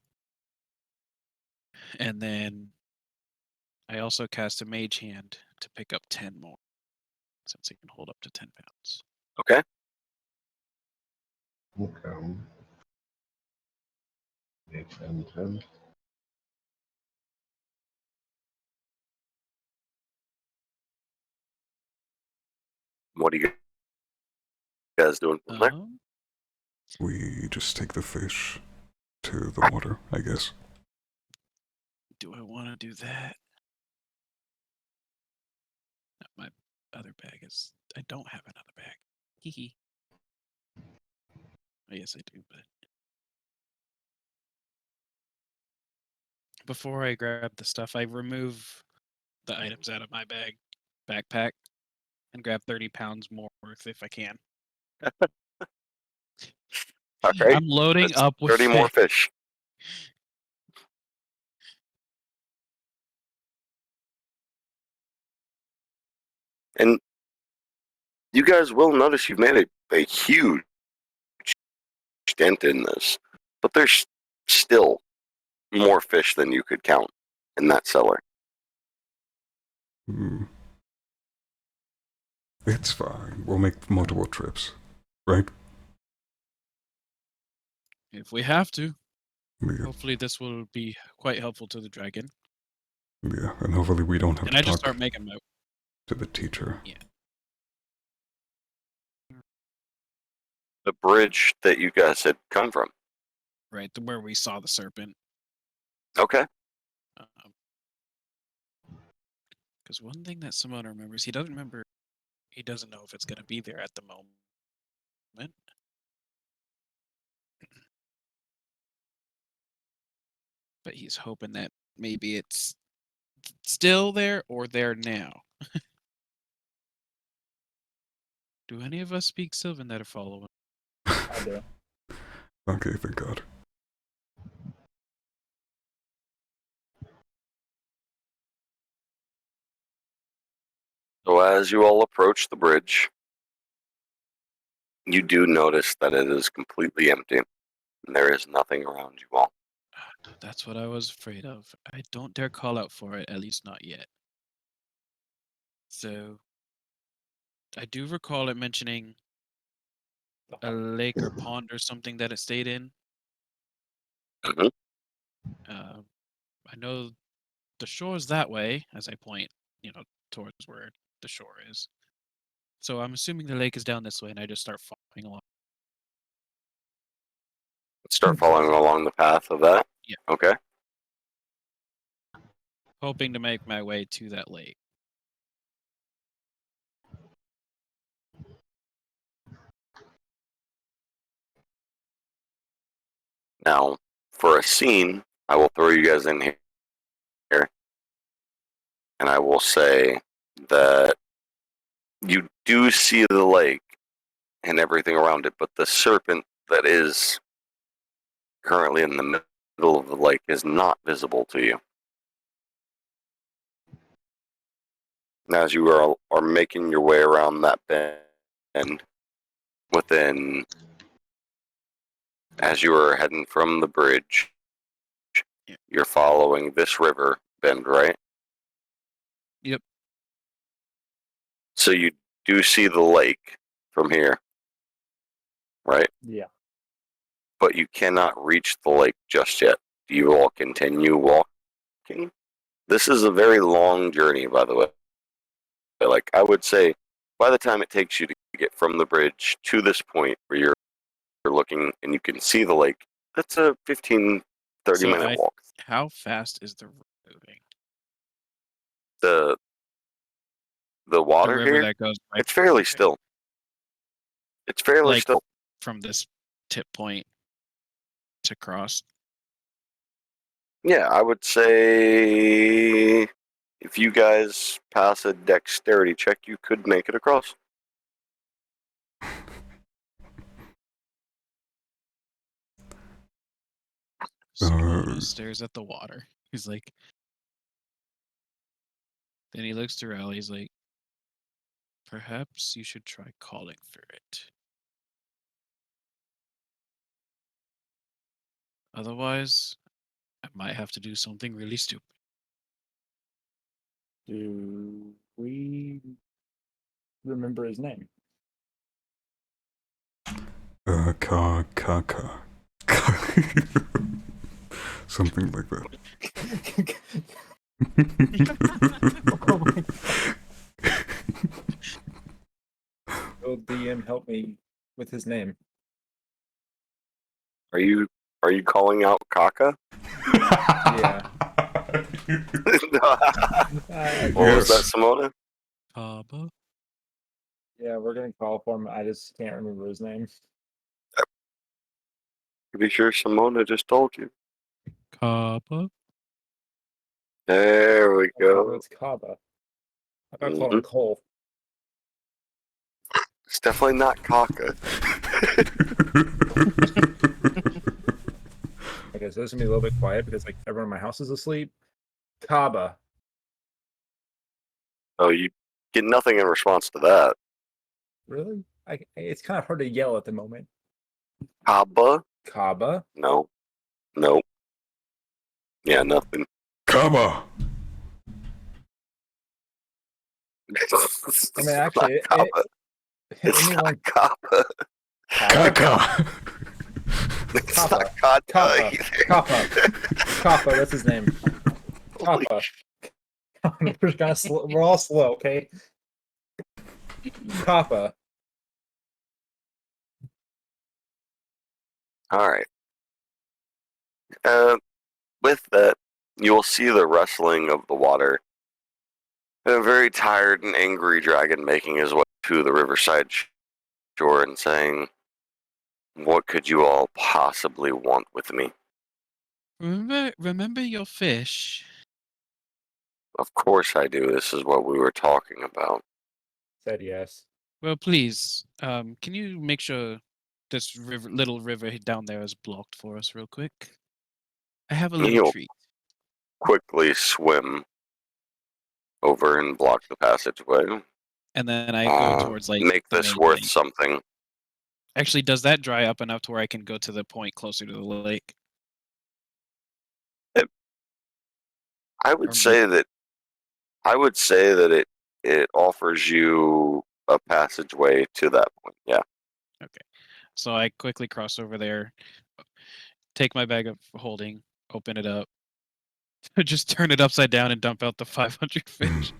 and then I also cast a mage hand to pick up 10 more, since it can hold up to 10 pounds. Okay. Okay. 8, 10, 10. What are you guys doing from there? We just take the fish to the water, I guess. Do I want to do that? No, my other bag is. I don't have another bag. Hee hee. Oh, yes, I do, but. Before I grab the stuff, I remove the items out of my backpack, and grab 30 pounds more worth if I can. All right. I'm loading That's up with 30 more fish. And you guys will notice you've made a huge dent in this, but there's still more fish than you could count in that cellar. Hmm. It's fine. We'll make multiple trips, right? If we have to. Yeah, Hopefully this will be quite helpful to the dragon. yeah, and hopefully we don't have And to I just talk start making my. to the teacher. Yeah. The bridge that you guys had come from. Right, where we saw the serpent. Okay. Because one thing that Simone remembers, he doesn't remember. He doesn't know if it's going to be there at the moment. But he's hoping that maybe it's still there or there now. Do any of us speak Sylvan that are following? I do. Okay, thank God. So as you all approach the bridge, you do notice that it is completely empty. And there is nothing around you all. That's what I was afraid of. I don't dare call out for it, at least not yet. So, I do recall it mentioning a lake or pond or something that it stayed in. Mhm. I know the shore's that way, as I point, towards where the shore is. So I'm assuming the lake is down this way, and I just start following along. Start following along the path of that? Yeah. Okay. Hoping to make my way to that lake. Now, for a scene, I will throw you guys in here. And I will say that you do see the lake and everything around it, but the serpent that is currently in the middle of the lake is not visible to you. Now, as you are making your way around that bend, as you are heading from the bridge, Yeah. you're following this river bend, right? Yep. So you do see the lake from here, right? Yeah. But you cannot reach the lake just yet. Do you all continue walking? This is a very long journey, by the way. Like, I would say, by the time it takes you to get from the bridge to this point where you're looking and you can see the lake, that's a 15, 30-minute walk. How fast is the river moving? The water the river here, that goes right it's fairly still. It's fairly Like- still. from this tip point to cross. Yeah, I would say if you guys pass a dexterity check, you could make it across. Simona stares at the water. He's like, then he looks to Rally. He's like, perhaps you should try calling for it. Otherwise, I might have to do something really stupid. Do we remember his name? Ka. Something like that. Will DM help me with his name? Are you calling out Kaka? Yeah. What was that, Simona? Kaba? Yeah, we're gonna call for him. I just can't remember his name. To be sure, Simona just told you. Kaba? There we go. It's Kaba. I got called him Cole. It's definitely not Kaka. Okay, so this is gonna be a little bit quiet because like everyone in my house is asleep. Kaba. Oh, you get nothing in response to that. Really? It's kind of hard to yell at the moment. Kaba? Kaba. No. Nope. Yeah, nothing. Kaba. I mean, actually, it's not Kaba. It's anyone. not Kaba. Kaka. It's Kappa. not Kata Kappa. either. Kappa, that's his name. Holy Kappa. We're kind of slow. We're all slow, okay? Kappa. All right. With that, you will see the rustling of the water. And a very tired and angry dragon making his way to the riverside shore and saying, "What could you all possibly want with me?" Remember your fish? Of course I do. This is what we were talking about. Said yes. Well, please, can you make sure this little river down there is blocked for us real quick? I have a little You'll treat. quickly swim over and block the passageway. And then I go towards like Make the this main worth lake. something. Actually, does that dry up enough to where I can go to the point closer to the lake? I would say that it offers you a passageway to that point. Yeah. Okay. So I quickly cross over there, take my bag of holding, open it up, just turn it upside down and dump out the 500 fish.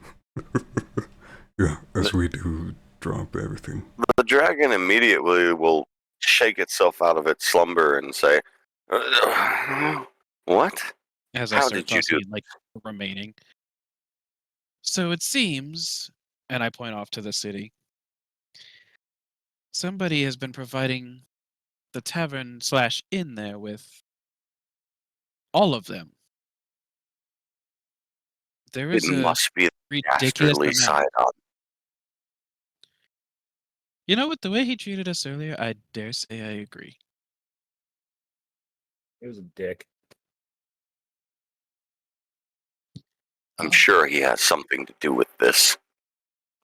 Yeah, as we do, drop everything. The dragon immediately will shake itself out of its slumber and say, "What? As I How start did you tossing do?" in, like, remaining. So it seems, and I point off to the city, somebody has been providing the tavern / inn there with all of them. There It is a must be a ridiculous dastardly amount. side-on. You know what? The way he treated us earlier, I dare say I agree. He was a dick. I'm sure he has something to do with this.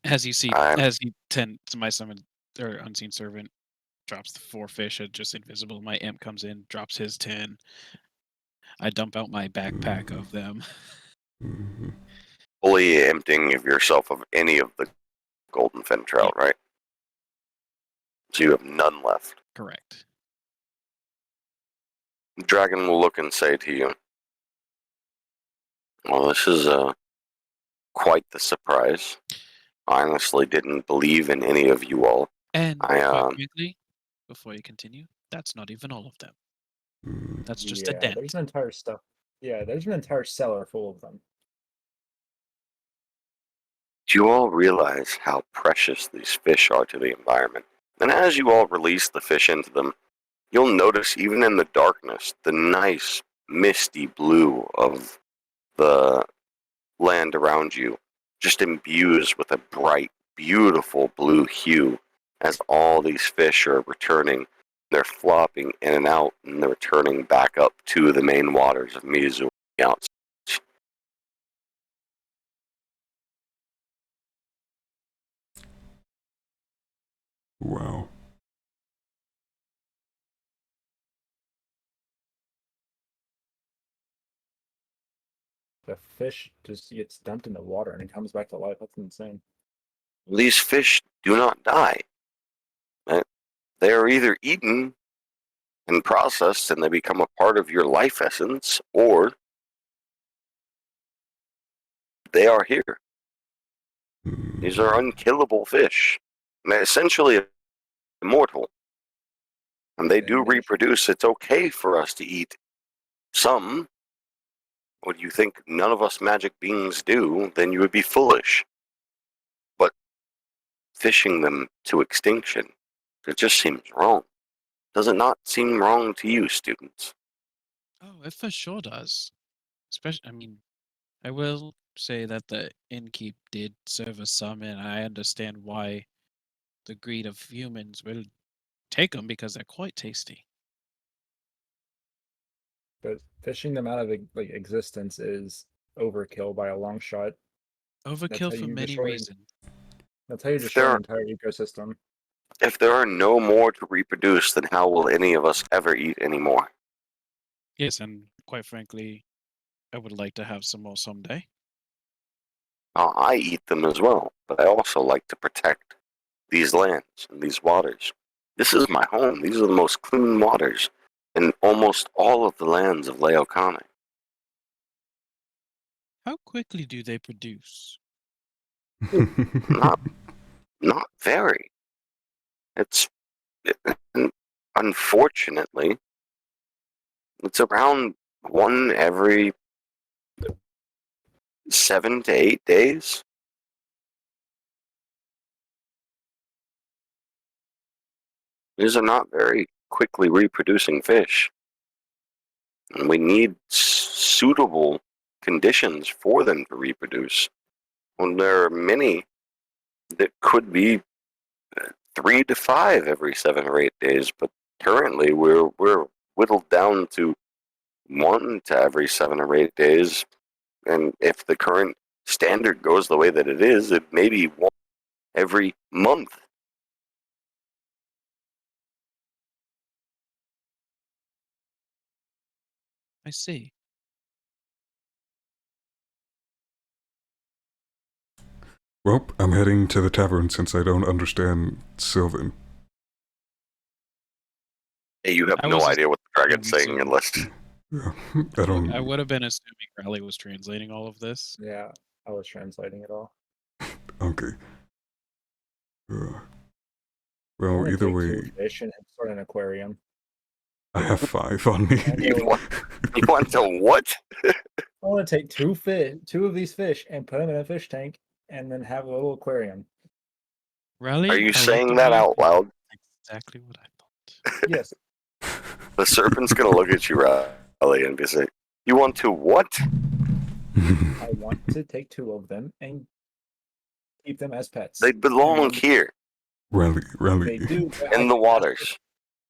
As you see, I'm- as he to my summoned or unseen servant drops the 4 fish at just invisible. My imp comes in, drops his 10. I dump out my backpack of them. Mhm. Fully emptying of yourself of any of the golden fin trout, right? So you have none left. Correct. The dragon will look and say to you, "Well, this is quite the surprise. I honestly didn't believe in any of you all. And I, quite frankly, before you continue, that's not even all of them. Mm. That's just a dent. There's an entire stuff. Yeah, there's an entire cellar full of them. Do you all realize how precious these fish are to the environment? And as you all release the fish into them, you'll notice even in the darkness, the nice misty blue of the land around you just imbues with a bright, beautiful blue hue as all these fish are returning They're flopping in and out, and they're returning back up to the main waters of Mizu outside. Wow. The fish just gets dumped in the water and it comes back to life. That's insane. These fish do not die. They are either eaten and processed and they become a part of your life essence, or they are here. These are unkillable fish. They're essentially immortal. And they do reproduce. It's okay for us to eat some. What you think none of us magic beings do, then you would be foolish. But fishing them to extinction, it just seems wrong. Does it not seem wrong to you, students? Oh, it for sure does. Especially, I mean, I will say that the innkeep did serve us some, and I understand why the greed of humans will take them because they're quite tasty. But fishing them out of existence is overkill by a long shot. Overkill for many reasons. That's how you If destroy there- an entire ecosystem. If there are no more to reproduce, then how will any of us ever eat anymore? Yes, and quite frankly, I would like to have some more someday. I eat them as well, but I also like to protect these lands and these waters. This is my home. These are the most clean waters in almost all of the lands of Laokane. How quickly do they produce? Not, not very. It's unfortunately, it's around one every 7 to 8 days. These are not very quickly reproducing fish. And we need suitable conditions for them to reproduce. Well, there are many that could be 3 to 5 every 7 or 8 days, but currently we're whittled down to 1 to every 7 or 8 days. And if the current standard goes the way that it is, it may be 1 every month. I see. Well, I'm heading to the tavern since I don't understand Sylvan. Hey, you have I no was idea what the dragon's saying assuming- unless Yeah, I don't. I would have been assuming Riley was translating all of this. Yeah, I was translating it all. Okay. I Well, wanna either take way, 2 fish and start an aquarium. I have 5 on me. you want to what? I want to take 2 of these fish and put them in a fish tank, and then have a little aquarium. Riley, Are you saying that collectively, out loud? Exactly what I thought. Yes, The serpent's gonna look at you, Riley, and be like, "You want to what?" I want to take 2 of them and keep them as pets. They belong And here Rally. They do. But in the waters.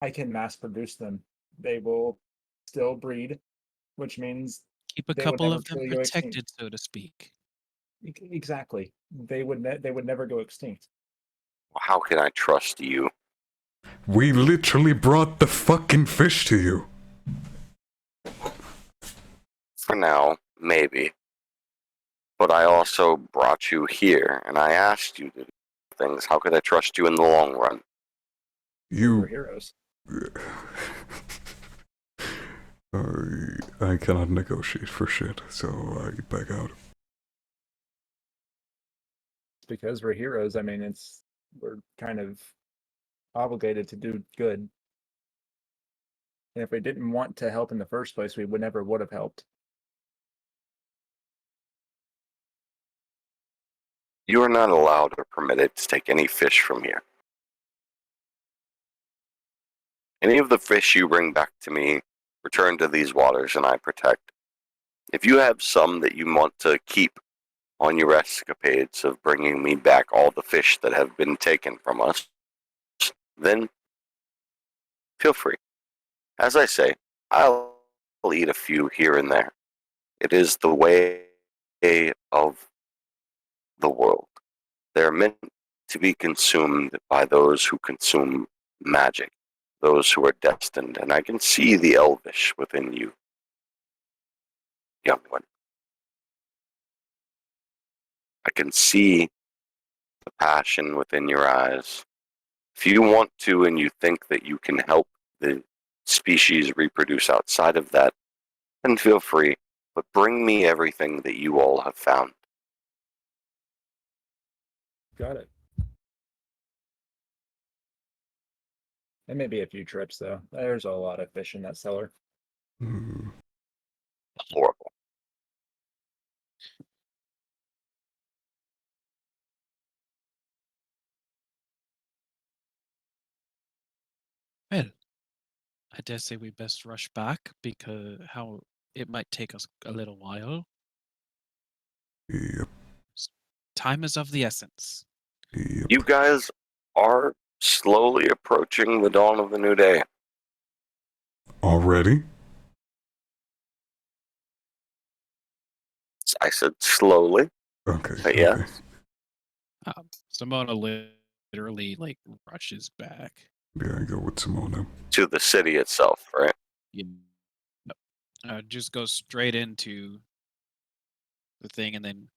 I can mass produce them. They will still breed, which means Keep a they would couple never of them truly go extinct. protected, so to speak. Exactly. They would never go extinct. How can I trust you? We literally brought the fucking fish to you. For now, maybe. But I also brought you here, and I asked you to do things. How could I trust you in the long run? We're You. heroes. I cannot negotiate for shit, so I back out. It's because we're heroes. I mean, we're kind of obligated to do good. And if we didn't want to help in the first place, we would have helped. You are not allowed or permitted to take any fish from here. Any of the fish you bring back to me, return to these waters and I protect. If you have some that you want to keep on your escapades of bringing me back all the fish that have been taken from us, then feel free. As I say, I'll eat a few here and there. It is the way of the world. They're meant to be consumed by those who consume magic, those who are destined, and I can see the elvish within you, young one. I can see the passion within your eyes. If you want to and you think that you can help the species reproduce outside of that, then feel free, but bring me everything that you all have found. Got it. It may be a few trips though. There's a lot of fish in that cellar. Hmm. Horrible. Well, I dare say we best rush back because how it might take us a little while. Yep. Time is of the essence. Yep. You guys are slowly approaching the dawn of the new day. Already? I said slowly, Okay. but yeah. Okay. Simona literally like rushes back. Yeah, I go with Simona. To the city itself, right? You just goes straight into the thing, and then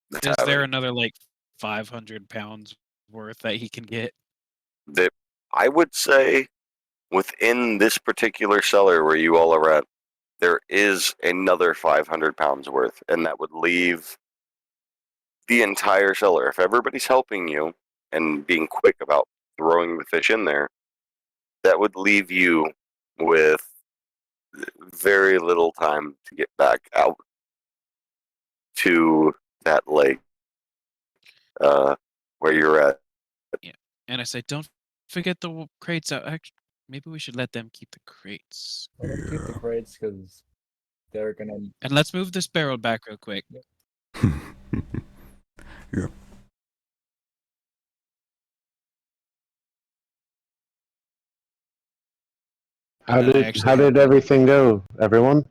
The is there tavern. another like 500 pounds worth that he can get? That I would say within this particular cellar where you all are at, there is another 500 pounds worth, and that would leave the entire cellar. If everybody's helping you and being quick about throwing the fish in there, that would leave you with very little time to get back out to that lake where you're at. And I say, don't forget the crates out. Actually, maybe we should let them keep the crates. Let them keep the Yeah. crates because they're gonna. And let's move this barrel back real quick. Yep. How And I did actually- everything go, everyone?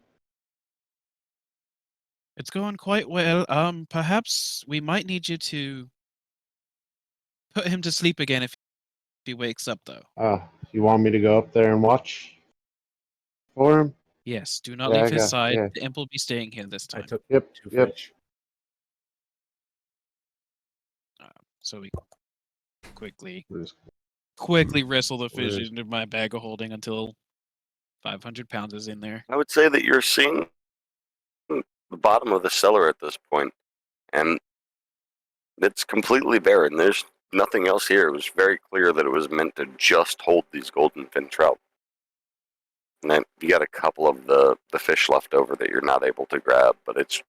It's going quite well. Perhaps we might need you to put him to sleep again if he wakes up, though. You want me to go up there and watch for him? Yes, do not Yeah, I leave his got- side. yeah. The imp will be staying here this I time. took Yep. 2 Yep. fish. So we quickly Just- wrestle the fish Where's- into my bag of holding until 500 pounds is in there. I would say that you're seeing the bottom of the cellar at this point, and it's completely barren. There's nothing else here. It was very clear that it was meant to just hold these golden fin trout. And then you got a couple of the fish left over that you're not able to grab, but it's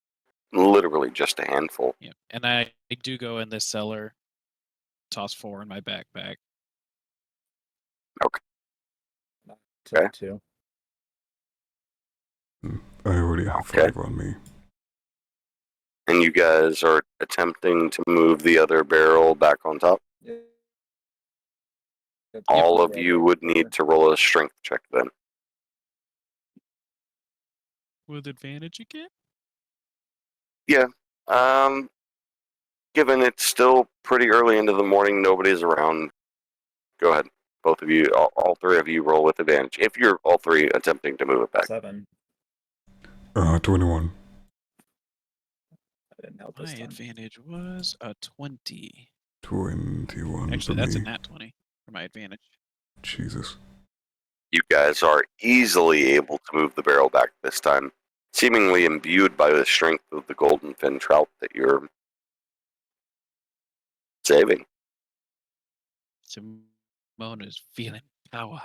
literally just a handful. Yeah, and I do go in this cellar, toss 4 in my backpack. Took Okay. 2. I already have Okay. 5 on me. And you guys are attempting to move the other barrel back on top. Yeah. All of Yeah, you right would there. need to roll a strength check then. With advantage again? Given it's still pretty early into the morning, nobody's around. Go ahead. Both of you, all 3 of you roll with advantage. If you're all 3 attempting to move it back. 7. 21. I didn't help My this time. advantage was a 20. 21 Actually, for that's a me. nat 20 for my advantage. Jesus. You guys are easily able to move the barrel back this time, seemingly imbued by the strength of the golden fin trout that you're saving. Simona's feeling power.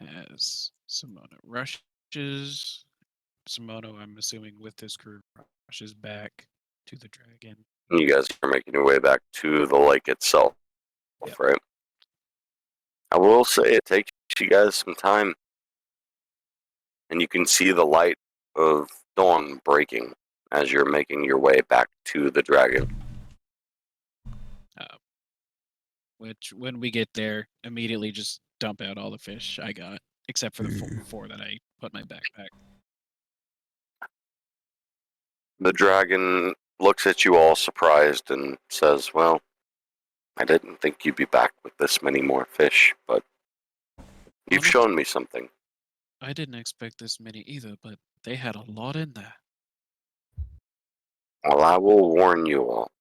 As Simona rushes, Simona, I'm assuming with his crew, rushes back to the dragon. And you guys are making your way back to the lake itself, Yep. right? I will say it takes you guys some time, and you can see the light of dawn breaking as you're making your way back to the dragon. which when we get there, immediately just dump out all the fish I got, except for the Yeah. four that I put in my backpack. The dragon looks at you all surprised and says, "Well, I didn't think you'd be back with this many more fish, but you've Honest- shown me something." I didn't expect this many either, but they had a lot in there. Well, I will warn you all.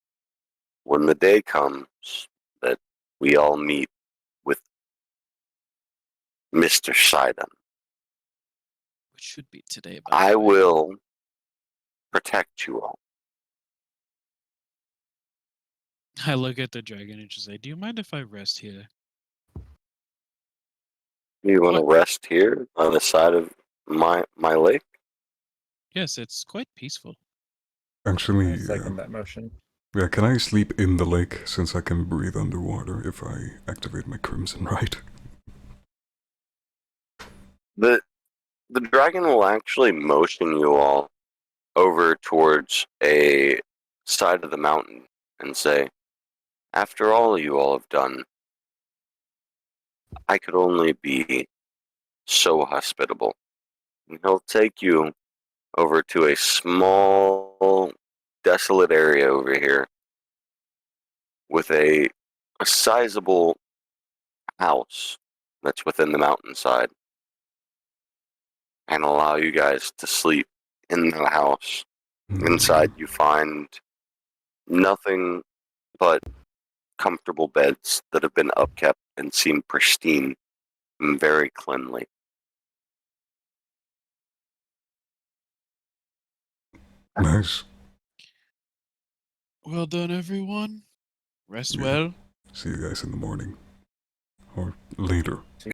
When the day comes that we all meet with Mr. Sidon, Which should be today, by I the way. will protect you all. I look at the dragon and just say, "Do you mind if I rest here?" You want to What? rest here on the side of my lake? Yes, it's quite peaceful. Actually, I second that motion. yeah, can I sleep in the lake since I can breathe underwater if I activate my Crimson Right? The dragon will actually motion you all over towards a side of the mountain and say, "After all you all have done, I could only be so hospitable." And he'll take you over to a small, desolate area over here with a sizable house that's within the mountainside and allow you guys to sleep in the house. Inside, you find nothing but comfortable beds that have been upkept and seem pristine and very cleanly. Nice. Well done, everyone. Rest Yeah. well. See you guys in the morning. Or later.